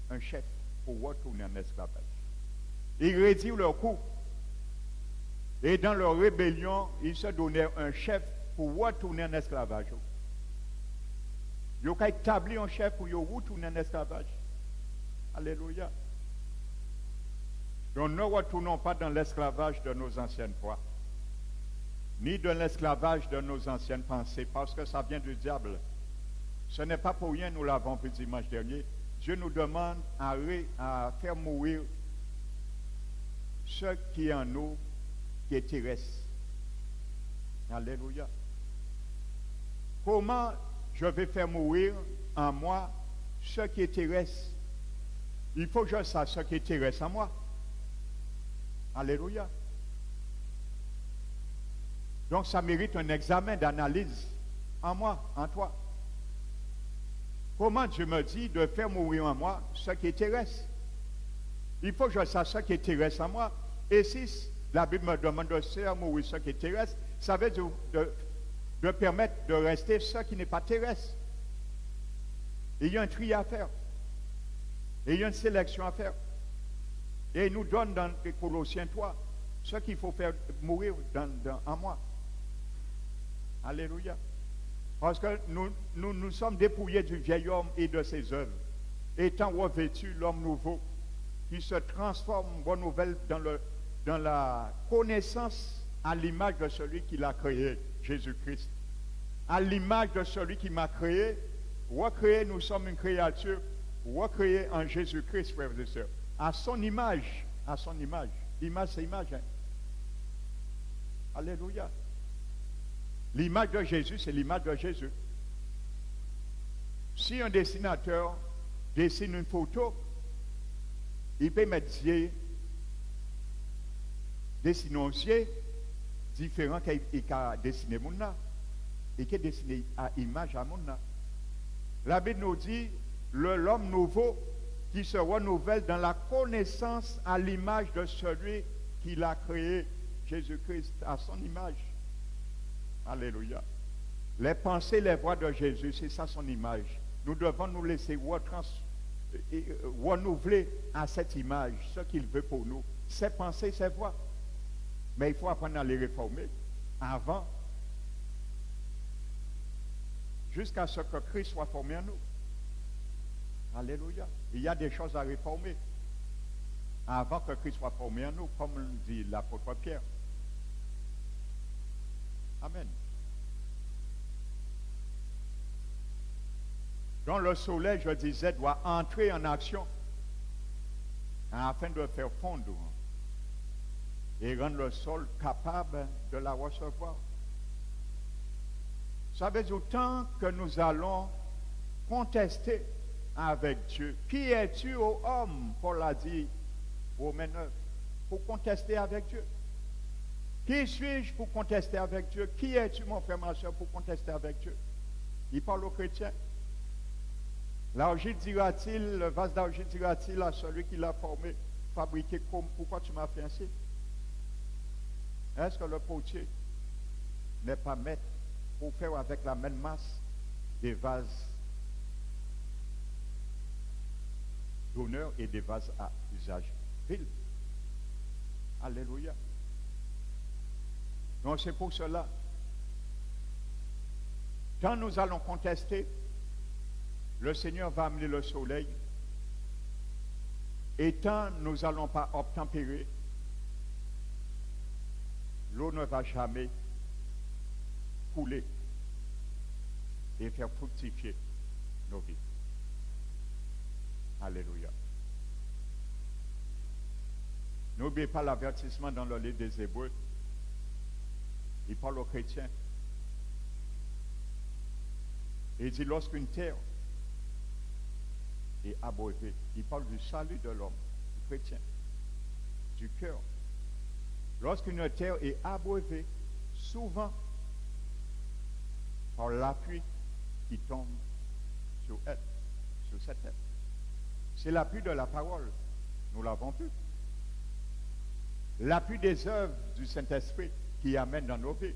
un chef pour retourner en esclavage. Ils raidirent leur cou, et dans leur rébellion, ils se donnaient un chef pour retourner en esclavage. Ils ont établi un chef pour retourner en esclavage. Alléluia. Donc ne retournons pas dans l'esclavage de nos anciennes voies, ni dans l'esclavage de nos anciennes pensées, parce que ça vient du diable. Ce n'est pas pour rien, nous l'avons vu dimanche dernier. Dieu nous demande à faire mourir ce qui est en nous, qui est terrestre. Alléluia. Comment je vais faire mourir en moi ce qui est terrestre? Il faut que je sache ce qui est terrestre en moi. Alléluia. Donc ça mérite un examen d'analyse en moi, en toi. Comment Dieu me dit de faire mourir en moi ce qui est terrestre? Il faut que je sache ce qui est terrestre en moi. Et si la Bible me demande de faire mourir ce qui est terrestre, ça veut dire de permettre de rester ce qui n'est pas terrestre. Il y a un tri à faire. Et il y a une sélection à faire. Et il nous donne dans Colossiens 3 ce qu'il faut faire mourir en moi. Alléluia. Parce que nous sommes dépouillés du vieil homme et de ses œuvres, étant revêtus l'homme nouveau, qui se transforme, bonne nouvelle, dans la connaissance à l'image de celui qui l'a créé, Jésus-Christ. À l'image de celui qui m'a créé, recréé, nous sommes une créature, recréée en Jésus-Christ, frères et sœurs. À son image, à son image. Image, c'est image. Hein? Alléluia. L'image de Jésus, c'est l'image de Jésus. Si un dessinateur dessine une photo, il peut mettre des sinonciers différents qu'il a dessiné mon là et qui dessiné à image à mon là. La Bible nous dit l'homme nouveau qui se renouvelle dans la connaissance à l'image de celui qui l'a créé, Jésus-Christ, à son image. Alléluia. Les pensées, les voix de Jésus, c'est ça son image. Nous devons nous laisser renouveler à cette image ce qu'il veut pour nous. Ses pensées, ses voix. Mais il faut apprendre à les réformer avant, jusqu'à ce que Christ soit formé en nous. Alléluia. Il y a des choses à réformer avant que Christ soit formé en nous, comme dit l'apôtre Pierre. Amen. Donc le soleil, je disais, doit entrer en action afin de faire fondre et rendre le sol capable de la recevoir. Ça veut dire autant que nous allons contester avec Dieu. Qui es-tu, ô homme? Paul a dit, Romains 9, pour contester avec Dieu. Qui suis-je pour contester avec Dieu? Qui es-tu, mon frère, ma soeur, pour contester avec Dieu? Il parle aux chrétiens. L'argile dira-t-il, le vase d'argile dira-t-il à celui qui l'a formé, fabriqué comme, pourquoi tu m'as fait ainsi? Est-ce que le potier n'est pas maître pour faire avec la même masse des vases d'honneur et des vases à usage vil? Alléluia. Donc c'est pour cela, quand nous allons contester, le Seigneur va amener le soleil, et tant nous n'allons pas obtempérer, l'eau ne va jamais couler et faire fructifier nos vies. Alléluia. N'oubliez pas l'avertissement dans le livre des Hébreux. Il parle aux chrétiens. Et il dit, lorsqu'une terre est abreuvée, il parle du salut de l'homme, du chrétien, du cœur. Lorsqu'une terre est abreuvée, souvent par l'appui qui tombe sur elle, sur cette terre. C'est l'appui de la parole. Nous l'avons vu. L'appui des œuvres du Saint-Esprit qui amène dans nos vies.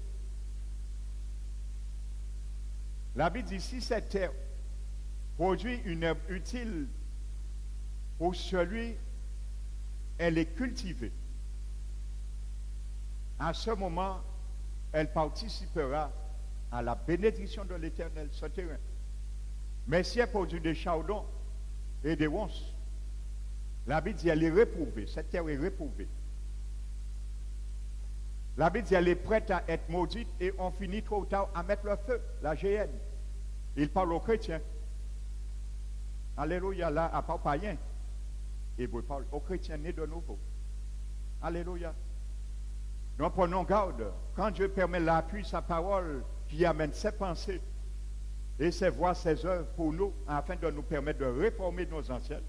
La Bible dit, si cette terre produit une herbe utile pour celui, elle est cultivée. À ce moment, elle participera à la bénédiction de l'Éternel, ce terrain. Mais si elle produit des chardons et des ronces, la Bible dit, elle est réprouvée, cette terre est réprouvée. La Bible dit, elle est prête à être maudite et on finit trop ou tard à mettre le feu, la géhenne. Il parle aux chrétiens. Alléluia, là, à part païen. Et vous parle aux chrétiens nés de nouveau. Alléluia. Donc prenons garde. Quand Dieu permet l'appui, sa parole, qui amène ses pensées et ses voix, ses œuvres pour nous, afin de nous permettre de réformer nos anciennes.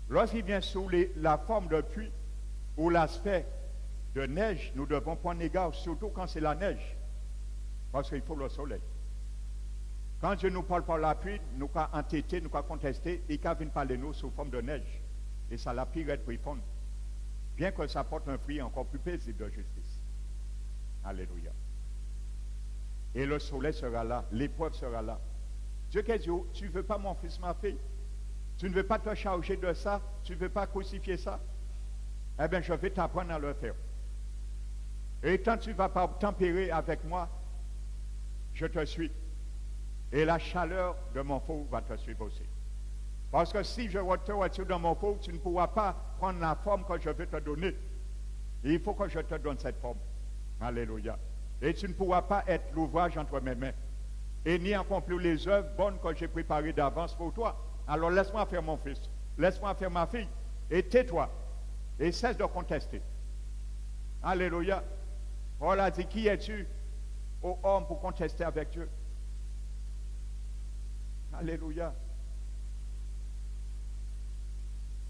Lorsqu'il vient sous la forme de pluie ou l'aspect de neige, nous devons prendre égard, surtout quand c'est la neige, parce qu'il faut le soleil. Quand Dieu nous parle par la pluie, nous pouvons entêter, nous pouvons contester, et qu'il vient parler nous sous forme de neige. Et ça la pire pour y fondre. Bien que ça porte un fruit encore plus paisible de justice. Alléluia. Et le soleil sera là, l'épreuve sera là. Dieu qui dit, tu ne veux pas mon fils, ma fille? Tu ne veux pas te charger de ça? Tu ne veux pas crucifier ça? Eh bien, je vais t'apprendre à le faire. Et tant que tu ne vas pas tempérer avec moi, je te suis. Et la chaleur de mon four va te suivre aussi. Parce que si je te retire dans mon four, tu ne pourras pas prendre la forme que je vais te donner. Il faut que je te donne cette forme. Alléluia. Et tu ne pourras pas être l'ouvrage entre mes mains. Et ni accomplir les œuvres bonnes que j'ai préparées d'avance pour toi. Alors laisse-moi faire mon fils. Laisse-moi faire ma fille. Et tais-toi. Et cesse de contester. Alléluia. Paul a dit, qui es-tu, ô homme, pour contester avec Dieu? Alléluia.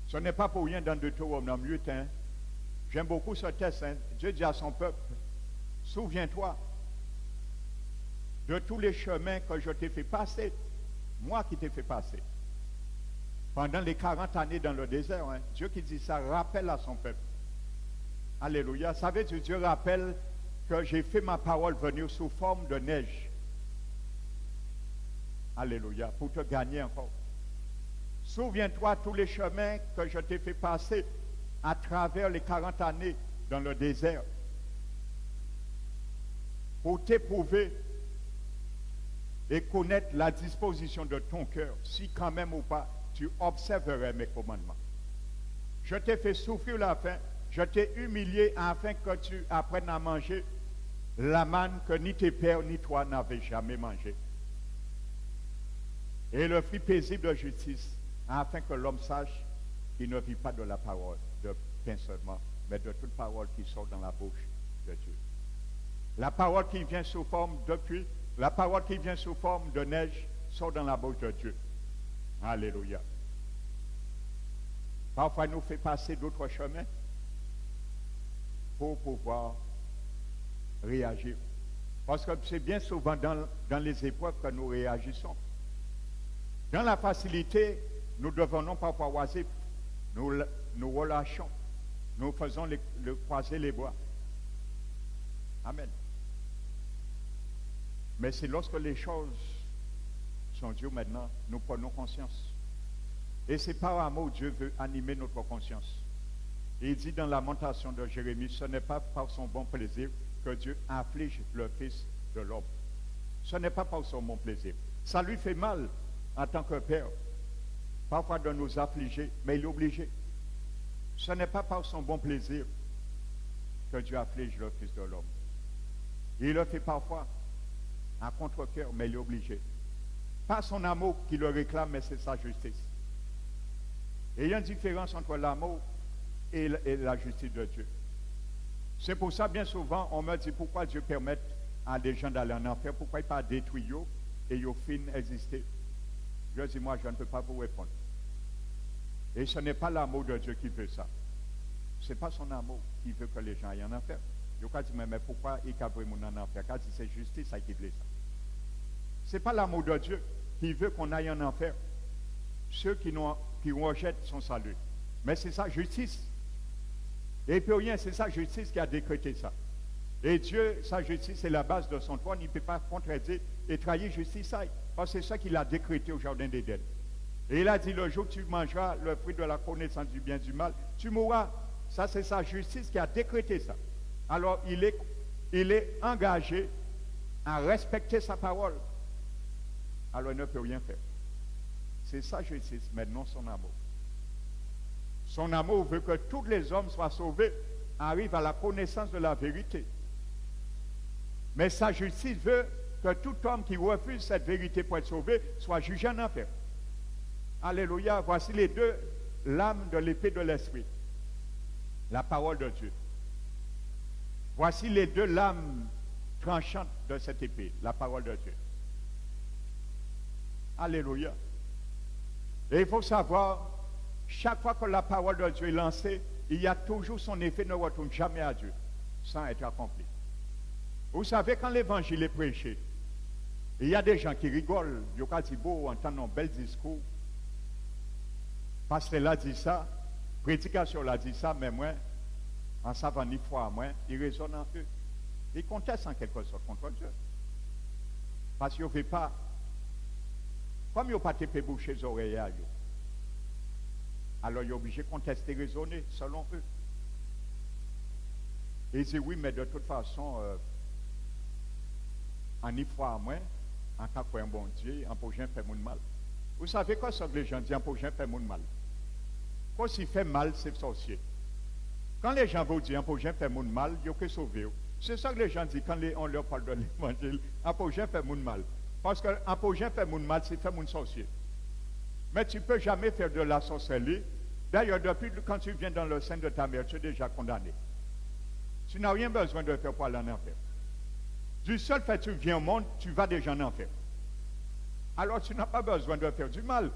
Ce n'est pas pour rien dans Deutéronome 8. J'aime beaucoup ce texte. Dieu dit à son peuple, souviens-toi de tous les chemins que je t'ai fait passer, moi qui t'ai fait passer. Pendant les 40 années dans le désert, Dieu qui dit ça rappelle à son peuple. Alléluia. Ça veut dire Dieu rappelle que j'ai fait ma parole venir sous forme de neige. Alléluia. Pour te gagner encore. Souviens-toi tous les chemins que je t'ai fait passer à travers les 40 années dans le désert pour t'éprouver et connaître la disposition de ton cœur, si quand même ou pas tu observerais mes commandements. Je t'ai fait souffrir la faim, je t'ai humilié afin que tu apprennes à manger la manne que ni tes pères ni toi n'avaient jamais mangé. Et le fruit paisible de justice, afin que l'homme sache qu'il ne vit pas de la parole de pain seulement, mais de toute parole qui sort dans la bouche de Dieu. La parole qui vient sous forme de pluie, la parole qui vient sous forme de neige, sort dans la bouche de Dieu. Alléluia. Parfois, il nous fait passer d'autres chemins pour pouvoir réagir. Parce que c'est bien souvent dans les épreuves que nous réagissons. Dans la facilité, nous devenons parfois oisifs. Nous relâchons. Nous faisons croiser les bras. Amen. Mais c'est lorsque les choses sont dures maintenant, nous prenons conscience. Et c'est par amour que Dieu veut animer notre conscience. Et il dit dans la lamentation de Jérémie, ce n'est pas par son bon plaisir que Dieu afflige le Fils de l'homme. Ce n'est pas par son bon plaisir. Ça lui fait mal en tant que Père, parfois de nous affliger, mais il est obligé. Ce n'est pas par son bon plaisir que Dieu afflige le Fils de l'homme. Il le fait parfois à contre-cœur, mais il est obligé. Pas son amour qui le réclame, mais c'est sa justice. Et il y a une différence entre l'amour et la justice de Dieu. C'est pour ça, bien souvent, on me dit pourquoi Dieu permet à des gens d'aller en enfer, pourquoi il ne pas détruit eux et ils finissent exister. Je dis, moi, je ne peux pas vous répondre. Et ce n'est pas l'amour de Dieu qui veut ça. Ce n'est pas son amour qui veut que les gens aillent en enfer. Je dis, mais pourquoi il a pris mon en enfer? Car c'est justice qui veut ça. Ce n'est pas l'amour de Dieu qui veut qu'on aille en enfer. Ceux qui rejettent son salut. Mais c'est sa justice. Et puis rien, c'est sa justice qui a décrété ça. Et Dieu, sa justice, c'est la base de son trône. Il ne peut pas contredire et trahir justice. Parce que c'est ça qu'il a décrété au jardin d'Éden. Et il a dit, le jour où tu mangeras le fruit de la connaissance du bien et du mal, tu mourras. Ça, c'est sa justice qui a décrété ça. Alors, il est engagé à respecter sa parole. Alors, il ne peut rien faire. C'est sa justice, mais non son amour. Son amour veut que tous les hommes soient sauvés, arrivent à la connaissance de la vérité. Mais sa justice veut que tout homme qui refuse cette vérité pour être sauvé soit jugé en enfer. Alléluia. Voici les deux lames de l'épée de l'esprit. La parole de Dieu. Voici les deux lames tranchantes de cette épée. La parole de Dieu. Alléluia. Et il faut savoir, chaque fois que la parole de Dieu est lancée, il y a toujours son effet, ne retourne jamais à Dieu, sans être accompli. Vous savez, quand l'évangile est prêché, il y a des gens qui rigolent. Ils ont dit, beau, entendre un bel discours. Pasteur l'a dit ça, prédication l'a dit ça, mais moi, en savant ni foi à moi, ils raisonnent en eux. Ils contestent en quelque sorte contre Dieu. Parce qu'ils ne veulent pas, comme ils n'ont pas été boucher les oreilles à eux. Alors, il est obligé de contester, raisonner, selon eux. Et il dit, oui, mais de toute façon, en y foi à moi, en tant qu'un bon Dieu, en projet fait mon mal. Vous savez quoi, ça que les gens disent, en projet fait mon mal? Quand il fait mal, c'est sorcier. Quand les gens vous disent, en projet fait mon mal, il y a que sauver. C'est ça que les gens disent quand on leur parle de l'évangile, en projet fait mon mal. Parce qu'en projet fait mon mal, c'est faire mon sorcier. Mais tu ne peux jamais faire de la sorcellerie. D'ailleurs, depuis quand tu viens dans le sein de ta mère, tu es déjà condamné. Tu n'as rien besoin de faire pour aller en enfer. Du seul fait que tu viens au monde, tu vas déjà en enfer. Alors tu n'as pas besoin de faire du mal.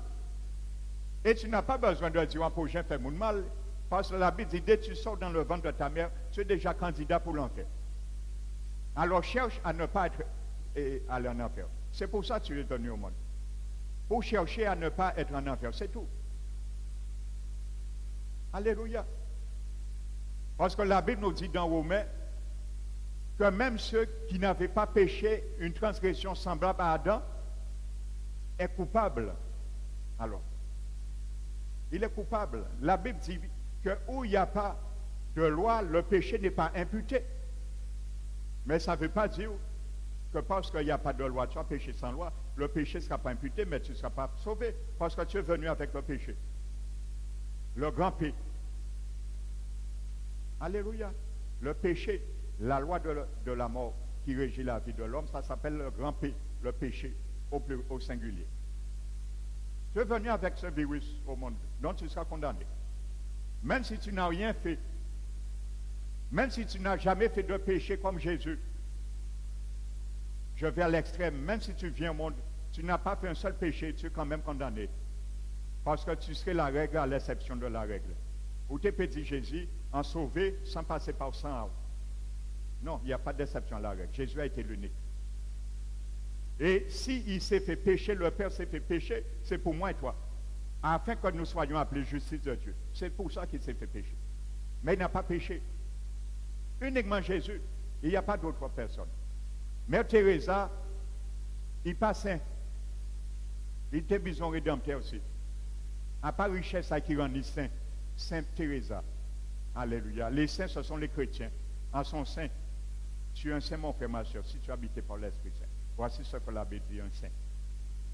Et tu n'as pas besoin de dire, en prochain, fais mon mal. Parce que la Bible dit, dès que tu sors dans le ventre de ta mère, tu es déjà candidat pour l'enfer. Alors cherche à ne pas être aller en enfer. C'est pour ça que tu es venu au monde. Pour chercher à ne pas être en enfer, c'est tout. Alléluia. Parce que la Bible nous dit dans Romains que même ceux qui n'avaient pas péché une transgression semblable à Adam est coupable. Alors, il est coupable. La Bible dit que où il n'y a pas de loi, le péché n'est pas imputé. Mais ça ne veut pas dire que parce qu'il n'y a pas de loi, tu as péché sans loi, le péché ne sera pas imputé, mais tu ne seras pas sauvé, parce que tu es venu avec le péché. Le grand P. Alléluia. Le péché, la loi de la mort qui régit la vie de l'homme, ça s'appelle le grand P, le péché au singulier. Tu es venu avec ce virus au monde, donc tu seras condamné. Même si tu n'as rien fait, même si tu n'as jamais fait de péché comme Jésus, je vais à l'extrême, même si tu viens au monde, tu n'as pas fait un seul péché, tu es quand même condamné. Parce que tu serais la règle à l'exception de la règle. Où t'es petit Jésus, en sauvé sans passer par 100 ans. Non, il n'y a pas d'exception à la règle. Jésus a été l'unique. Et s'il s'est fait pécher, le Père s'est fait pécher, c'est pour moi et toi. Afin que nous soyons appelés justice de Dieu. C'est pour ça qu'il s'est fait pécher. Mais il n'a pas péché. Uniquement Jésus. Il n'y a pas d'autre personne. Mère Teresa, il pas saint. Il était bison rédempteur aussi. À part richesse à qui rend saint. Sainte Teresa. Alléluia. Les saints, ce sont les chrétiens. En son saint, tu es un saint, mon frère, ma soeur, si tu es habité par l'Esprit Saint. Voici ce que la Bible dit, un saint.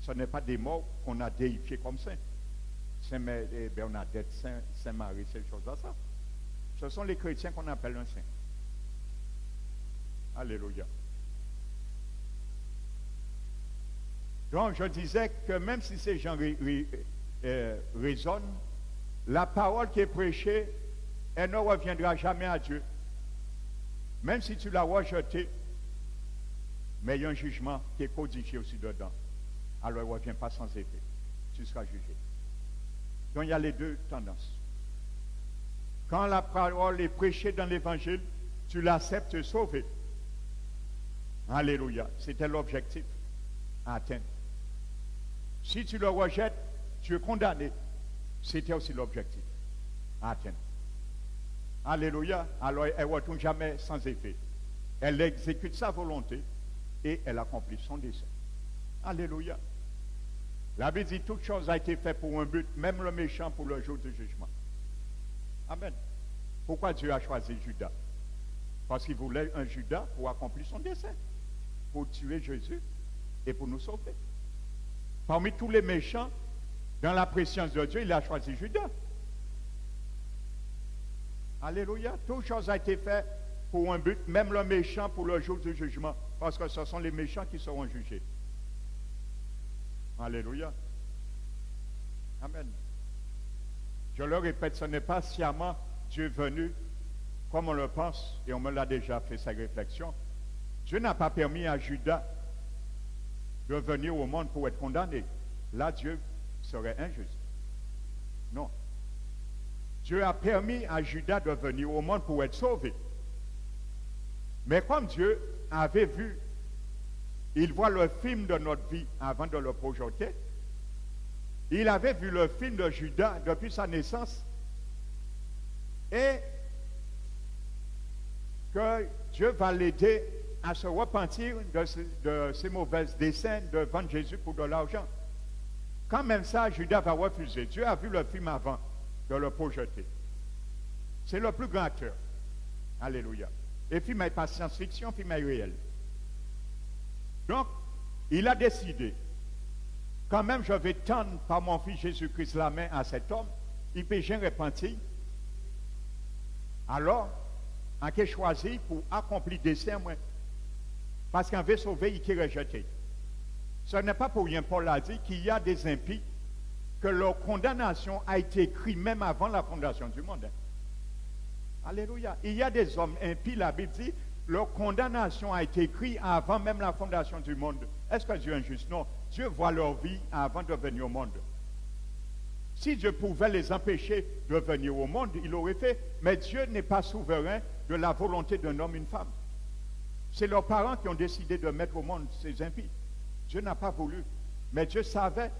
Ce n'est pas des morts qu'on a déifiés comme saints. Saint Bernadette, Saint Marie, ces choses-là, ça. Ce sont les chrétiens qu'on appelle un saint. Alléluia. Donc, je disais que même si ces gens raisonnent, la parole qui est prêchée, elle ne reviendra jamais à Dieu. Même si tu l'as rejetée, mais il y a un jugement qui est codifié aussi dedans. Alors, elle ne revient pas sans effet. Tu seras jugé. Donc, il y a les deux tendances. Quand la parole est prêchée dans l'évangile, tu l'acceptes, tu es sauvé. Alléluia. C'était l'objectif à atteindre. Si tu le rejettes, tu es condamné. C'était aussi l'objectif à atteindre. Alléluia. Alors, elle ne retourne jamais sans effet. Elle exécute sa volonté et elle accomplit son dessein. Alléluia. La Bible dit toute chose a été faite pour un but, même le méchant pour le jour du jugement. Amen. Pourquoi Dieu a choisi Judas? Parce qu'il voulait un Judas pour accomplir son dessein, pour tuer Jésus et pour nous sauver. Parmi tous les méchants, dans la préscience de Dieu, il a choisi Judas. Alléluia. Toute chose a été faite pour un but, même le méchant pour le jour du jugement, parce que ce sont les méchants qui seront jugés. Alléluia. Amen. Je le répète, ce n'est pas sciemment Dieu venu, comme on le pense, et on me l'a déjà fait sa réflexion. Dieu n'a pas permis à Judas de venir au monde pour être condamné. Là, Dieu serait injuste. Non. Dieu a permis à Judas de venir au monde pour être sauvé. Mais comme Dieu avait vu, il voit le film de notre vie avant de le projeter, il avait vu le film de Judas depuis sa naissance et que Dieu va l'aider à se repentir de ses mauvais desseins de vendre Jésus pour de l'argent. Quand même ça, Judas va refuser. Dieu a vu le film avant. de le projeter. C'est le plus grand acteur. Alléluia. Et film n'est pas science-fiction, film est réel. Donc, il a décidé, quand même je vais tendre par mon fils Jésus-Christ la main à cet homme, il peut jamais repentir. Alors, on a choisi pour accomplir des desseins, parce qu'on veut sauver, il est rejeté. Ce n'est pas pour rien, Paul a dit qu'il y a des impies que leur condamnation a été écrite même avant la fondation du monde. Alléluia. Il y a des hommes impies, la Bible dit, leur condamnation a été écrite avant même la fondation du monde. Est-ce que Dieu est injuste? Non. Dieu voit leur vie avant de venir au monde. Si Dieu pouvait les empêcher de venir au monde, il l'aurait fait. Mais Dieu n'est pas souverain de la volonté d'un homme et une femme. C'est leurs parents qui ont décidé de mettre au monde ces impies. Dieu n'a pas voulu. Mais Dieu savait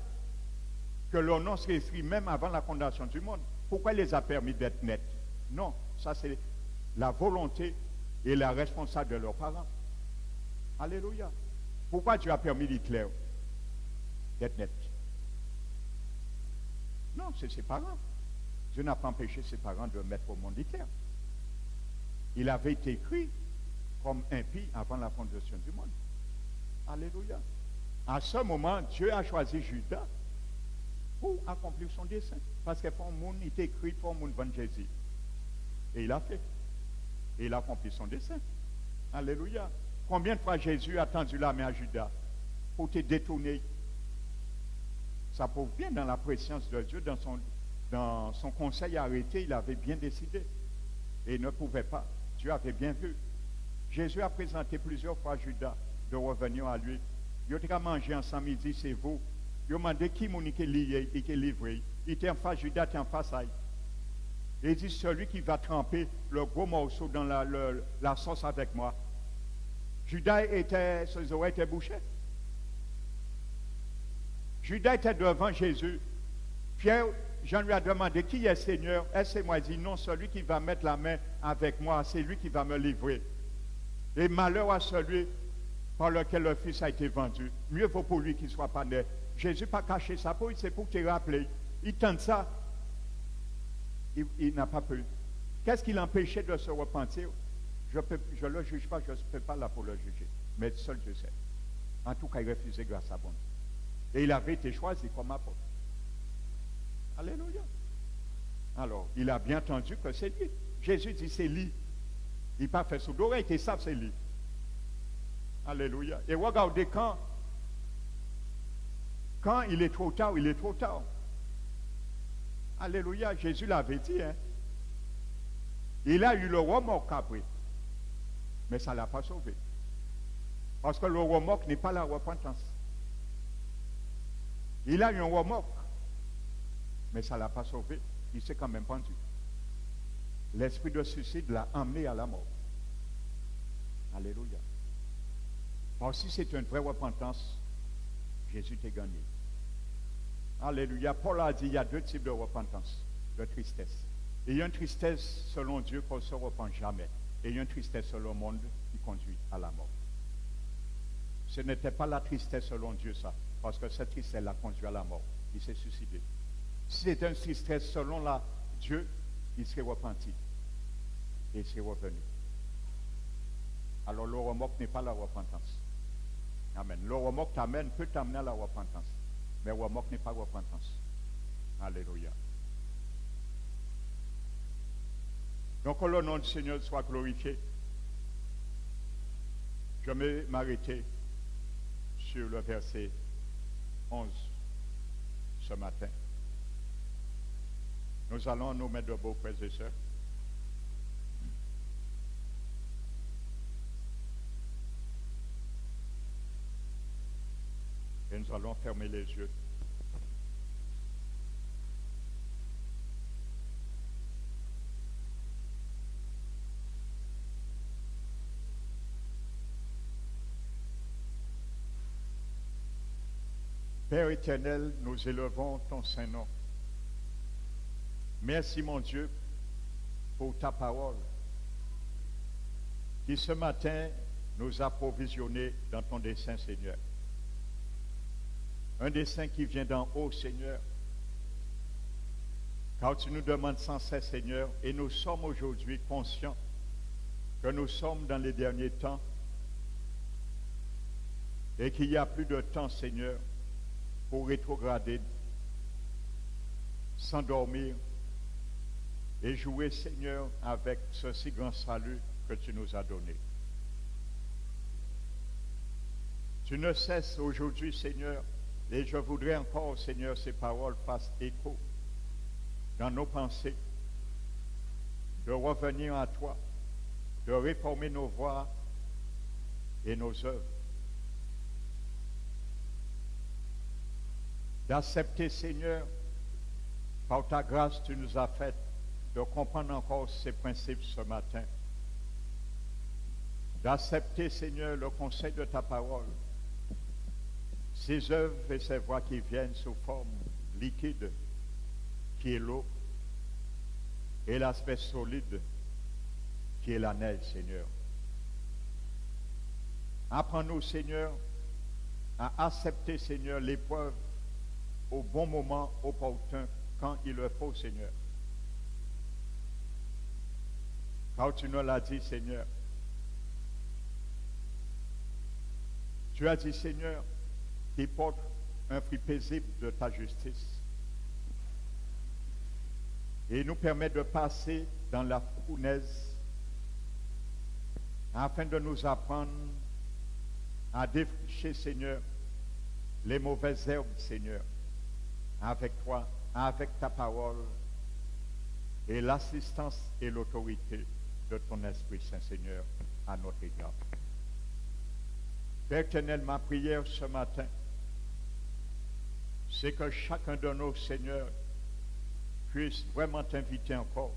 que leur nom serait écrit même avant la fondation du monde. Pourquoi il les a permis d'être nets? Non, ça c'est la volonté et la responsable de leurs parents. Alléluia. Pourquoi Dieu a permis Hitler d'être net? Non, c'est ses parents. Dieu n'a pas empêché ses parents de mettre au monde Hitler. Il avait été écrit comme impie avant la fondation du monde. Alléluia. À ce moment, Dieu a choisi Judas pour accomplir son dessein. Parce que pour le monde, il était écrit pour le monde vendre Jésus. Et il a fait. Et il a accompli son dessein. Alléluia. Combien de fois Jésus a tendu la main à Judas pour te détourner? Ça prouve bien dans la préscience de Dieu, dans son conseil arrêté, il avait bien décidé. Et il ne pouvait pas. Dieu avait bien vu. Jésus a présenté plusieurs fois à Judas de revenir à lui. Il a mangé ensemble, il dit, c'est vous. Il a demandé qui m'a lié, qui est livré. Il était en face, Judas était en face à lui. Et il dit, celui qui va tremper le gros morceau dans la sauce avec moi. Judas ses oreilles étaient bouchées. Judas était devant Jésus. Pierre, Jean lui a demandé, qui est Seigneur? Est-ce moi? Il dit, non, celui qui va mettre la main avec moi, c'est lui qui va me livrer. Et malheur à celui par lequel le Fils a été vendu. Mieux vaut pour lui qu'il ne soit pas né. Jésus n'a pas caché ça pour lui, c'est pour te rappeler. Il tente ça. Il n'a pas pu. Qu'est-ce qui l'empêchait de se repentir? Je ne le juge pas, je ne peux pas là pour le juger. Mais seul Dieu sait. En tout cas, il refusait grâce à bon Dieu. Et il avait été choisi comme apôtre. Alléluia. Alors, il a bien entendu que c'est lui. Jésus dit c'est lui. Il n'a pas fait sous l'oreille, il savent c'est lui. Alléluia. Et regardez quand il est trop tard, il est trop tard. Alléluia. Jésus l'avait dit. Hein? Il a eu le remords après. Mais ça ne l'a pas sauvé. Parce que le remords n'est pas la repentance. Il a eu un remords. Mais ça ne l'a pas sauvé. Il s'est quand même pendu. L'esprit de suicide l'a emmené à la mort. Alléluia. Or, si c'est une vraie repentance, Jésus t'a gagné. Alléluia. Paul a dit il y a deux types de repentance, de tristesse. Et il y a une tristesse selon Dieu qu'on ne se repent jamais. Et il y a une tristesse selon le monde qui conduit à la mort. Ce n'était pas la tristesse selon Dieu, ça. Parce que cette tristesse l'a conduit à la mort. Il s'est suicidé. Si c'était une tristesse selon Dieu, il serait repenti. Et il serait revenu. Alors le remords n'est pas la repentance. Amen. Le remords peut t'amener à la repentance. Mais le remords n'est pas la repentance. Alléluia. Donc que le nom du Seigneur soit glorifié. Je vais m'arrêter sur le verset 11 ce matin. Nous allons nous mettre debout, frères et sœurs. Et nous allons fermer les yeux. Père éternel, nous élevons ton Saint-Nom. Merci mon Dieu pour ta parole qui ce matin nous a provisionné dans ton dessein, Seigneur. Un dessein qui vient d'en haut, Seigneur. Car tu nous demandes sans cesse, Seigneur, et nous sommes aujourd'hui conscients que nous sommes dans les derniers temps et qu'il n'y a plus de temps, Seigneur, pour rétrograder, s'endormir et jouer, Seigneur, avec ce si grand salut que tu nous as donné. Tu ne cesses aujourd'hui, Seigneur, et je voudrais encore, Seigneur, ces paroles fassent écho dans nos pensées, de revenir à toi, de réformer nos voies et nos œuvres, d'accepter, Seigneur, par ta grâce, tu nous as fait de comprendre encore ces principes ce matin, d'accepter, Seigneur, le conseil de ta parole, ces œuvres et ces voies qui viennent sous forme liquide, qui est l'eau, et l'aspect solide, qui est la neige, Seigneur. Apprends-nous, Seigneur, à accepter, Seigneur, l'épreuve au bon moment opportun, quand il le faut, Seigneur. Car tu nous l'as dit, Seigneur. Tu as dit, Seigneur, qui porte un fruit paisible de ta justice et nous permet de passer dans la fournaise afin de nous apprendre à défricher, Seigneur, les mauvaises herbes, Seigneur, avec toi, avec ta parole et l'assistance et l'autorité de ton Esprit Saint, Seigneur, à notre égard. Père éternel, ma prière ce matin, c'est que chacun de nos, Seigneurs, puisse vraiment t'inviter encore,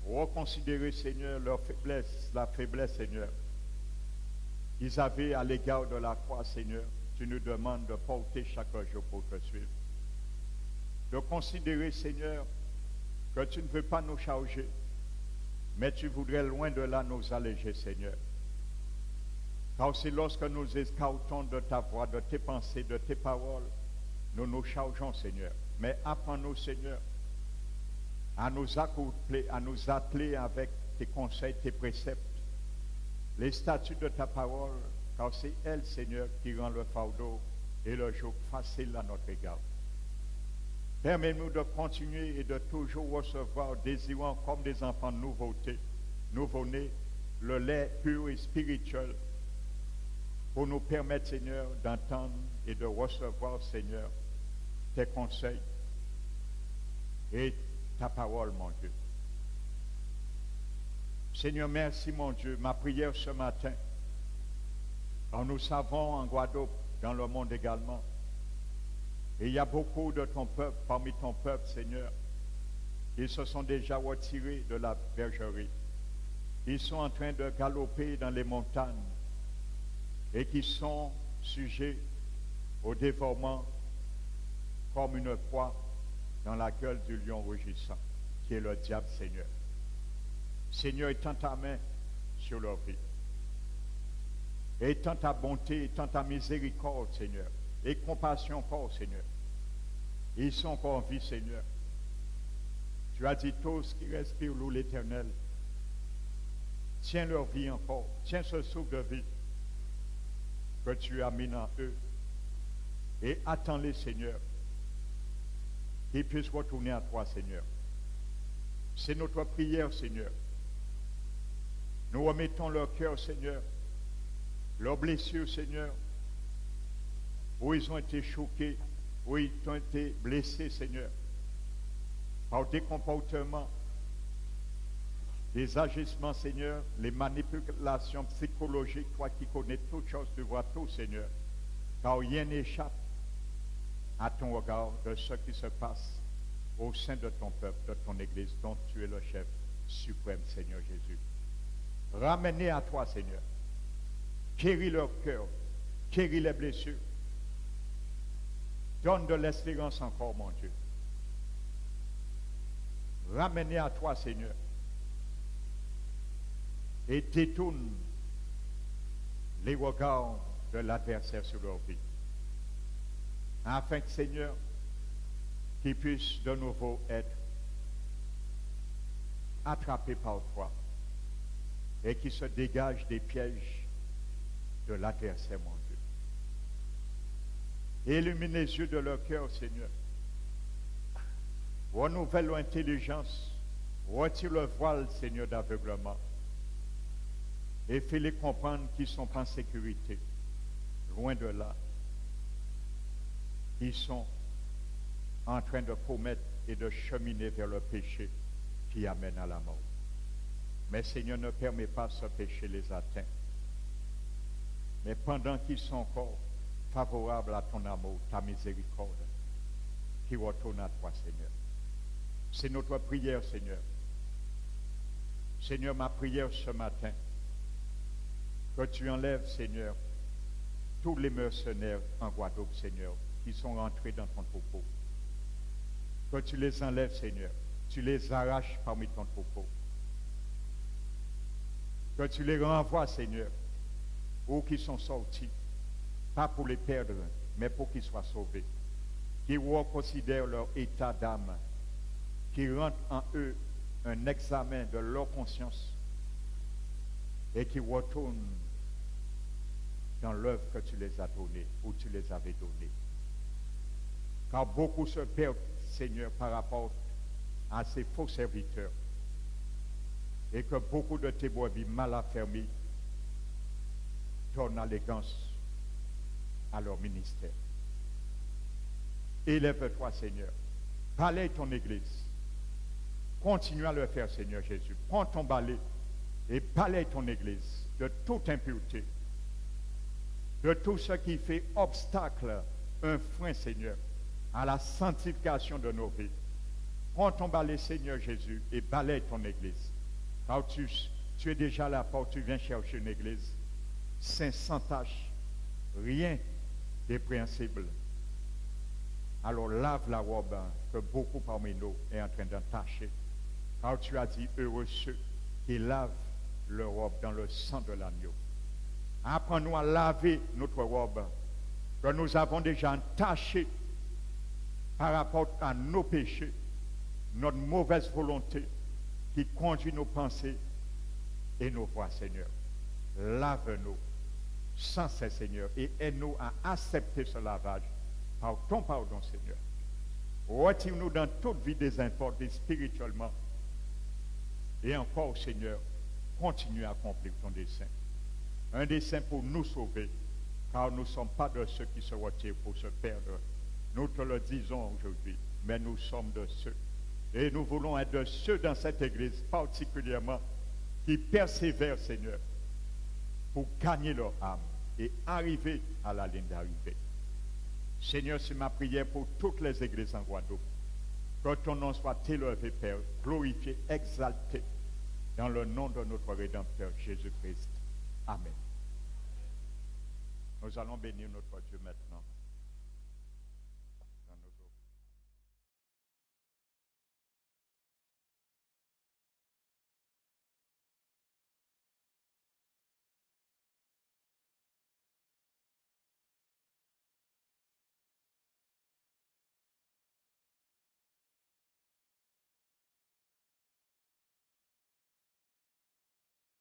reconsidérer, Seigneur, leur faiblesse, la faiblesse, Seigneur, qu'ils avaient à l'égard de la croix, Seigneur. Tu nous demandes de porter chaque jour pour te suivre. De considérer, Seigneur, que tu ne veux pas nous charger, mais tu voudrais loin de là nous alléger, Seigneur. Car c'est lorsque nous escautons de ta voix, de tes pensées, de tes paroles, nous nous chargeons, Seigneur. Mais apprends-nous, Seigneur, à nous accoupler, à nous atteler avec tes conseils, tes préceptes, les statuts de ta parole, car c'est elle, Seigneur, qui rend le fardeau et le joug facile à notre égard. Permets-nous de continuer et de toujours recevoir, désirant comme des enfants nouveau-nés, le lait pur et spirituel, pour nous permettre, Seigneur, d'entendre et de recevoir, Seigneur, tes conseils et ta parole, mon Dieu. Seigneur, merci, mon Dieu. Ma prière ce matin, car nous savons en Guadeloupe, dans le monde également, et il y a beaucoup de ton peuple, parmi ton peuple, Seigneur, qui se sont déjà retirés de la bergerie. Ils sont en train de galoper dans les montagnes et qui sont sujets au dévorement comme une proie dans la gueule du lion rugissant, qui est le diable, Seigneur. Seigneur, étends ta main sur leur vie. Étends ta bonté, étends ta miséricorde, Seigneur. Et compassion encore, Seigneur. Ils sont encore en vie, Seigneur. Tu as dit tous qui respirent louent l'Éternel. Tiens leur vie encore. Tiens ce souffle de vie que tu as mis en eux. Et attends-les, Seigneur, qu'ils puissent retourner à toi, Seigneur. C'est notre prière, Seigneur. Nous remettons leur cœur, Seigneur, leurs blessures, Seigneur, où ils ont été choqués, où ils ont été blessés, Seigneur, par des comportements, des agissements, Seigneur, les manipulations psychologiques, toi qui connais toutes choses, tu vois tout, Seigneur, car rien n'échappe à ton regard de ce qui se passe au sein de ton peuple, de ton Église, dont tu es le chef suprême, Seigneur Jésus. Ramenez à toi, Seigneur. Guéris leur cœur, guéris les blessures. Donne de l'espérance encore, mon Dieu. Ramenez à toi, Seigneur. Et détourne les regards de l'adversaire sur leur vie. Afin que, Seigneur, qui puissent de nouveau être attrapés par toi et qui se dégagent des pièges de l'adversaire, mon Dieu. Illumine les yeux de leur cœur, Seigneur. Renouvelle leur intelligence. Retire le voile, Seigneur, d'aveuglement. Et fais-les comprendre qu'ils ne sont pas en sécurité. Loin de là. Ils sont en train de commettre et de cheminer vers le péché qui amène à la mort. Mais Seigneur, ne permet pas ce péché les atteindre. Mais pendant qu'ils sont encore favorables à ton amour, ta miséricorde, qui retourne à toi, Seigneur. C'est notre prière, Seigneur. Seigneur, ma prière ce matin, que tu enlèves, Seigneur, tous les mercenaires en Guadeloupe, Seigneur, qui sont rentrés dans ton troupeau. Que tu les enlèves, Seigneur. Tu les arraches parmi ton troupeau. Que tu les renvoies, Seigneur, où qu'ils sont sortis, pas pour les perdre, mais pour qu'ils soient sauvés. Qu'ils reconsidèrent leur état d'âme, qu'ils rendent en eux un examen de leur conscience et qu'ils retournent dans l'œuvre que tu les as donnée, où tu les avais donnée. Car beaucoup se perdent, Seigneur, par rapport à ces faux serviteurs. Et que beaucoup de tes brebis mal affermis donnent allégance à leur ministère. Élève-toi, Seigneur. Balaye ton Église. Continue à le faire, Seigneur Jésus. Prends ton balai et balaye ton Église de toute impureté, de tout ce qui fait obstacle, un frein, Seigneur, à la sanctification de nos vies. Prends ton balai, Seigneur Jésus, et balaye ton Église. Car tu es déjà là, tu viens chercher une Église sainte, sans tache, rien d'épréhensible. Alors lave la robe que beaucoup parmi nous est en train d'entacher. Car tu as dit, heureux ceux qui lavent leur robe dans le sang de l'agneau. Apprends-nous à laver notre robe que nous avons déjà entachée par rapport à nos péchés, notre mauvaise volonté qui conduit nos pensées et nos voies, Seigneur. Lave-nous sans cesse, Seigneur, et aide-nous à accepter ce lavage par ton pardon, Seigneur. Retire-nous dans toute vie désinformée spirituellement. Et encore, Seigneur, continue à accomplir ton dessein. Un dessein pour nous sauver, car nous ne sommes pas de ceux qui se retirent pour se perdre. Nous te le disons aujourd'hui, mais nous sommes de ceux. Et nous voulons être de ceux dans cette Église particulièrement qui persévèrent, Seigneur, pour gagner leur âme et arriver à la ligne d'arrivée. Seigneur, c'est ma prière pour toutes les églises en Guadeloupe. Que ton nom soit élevé, Père, glorifié, exalté, dans le nom de notre Rédempteur, Jésus-Christ. Amen. Nous allons bénir notre Dieu maintenant.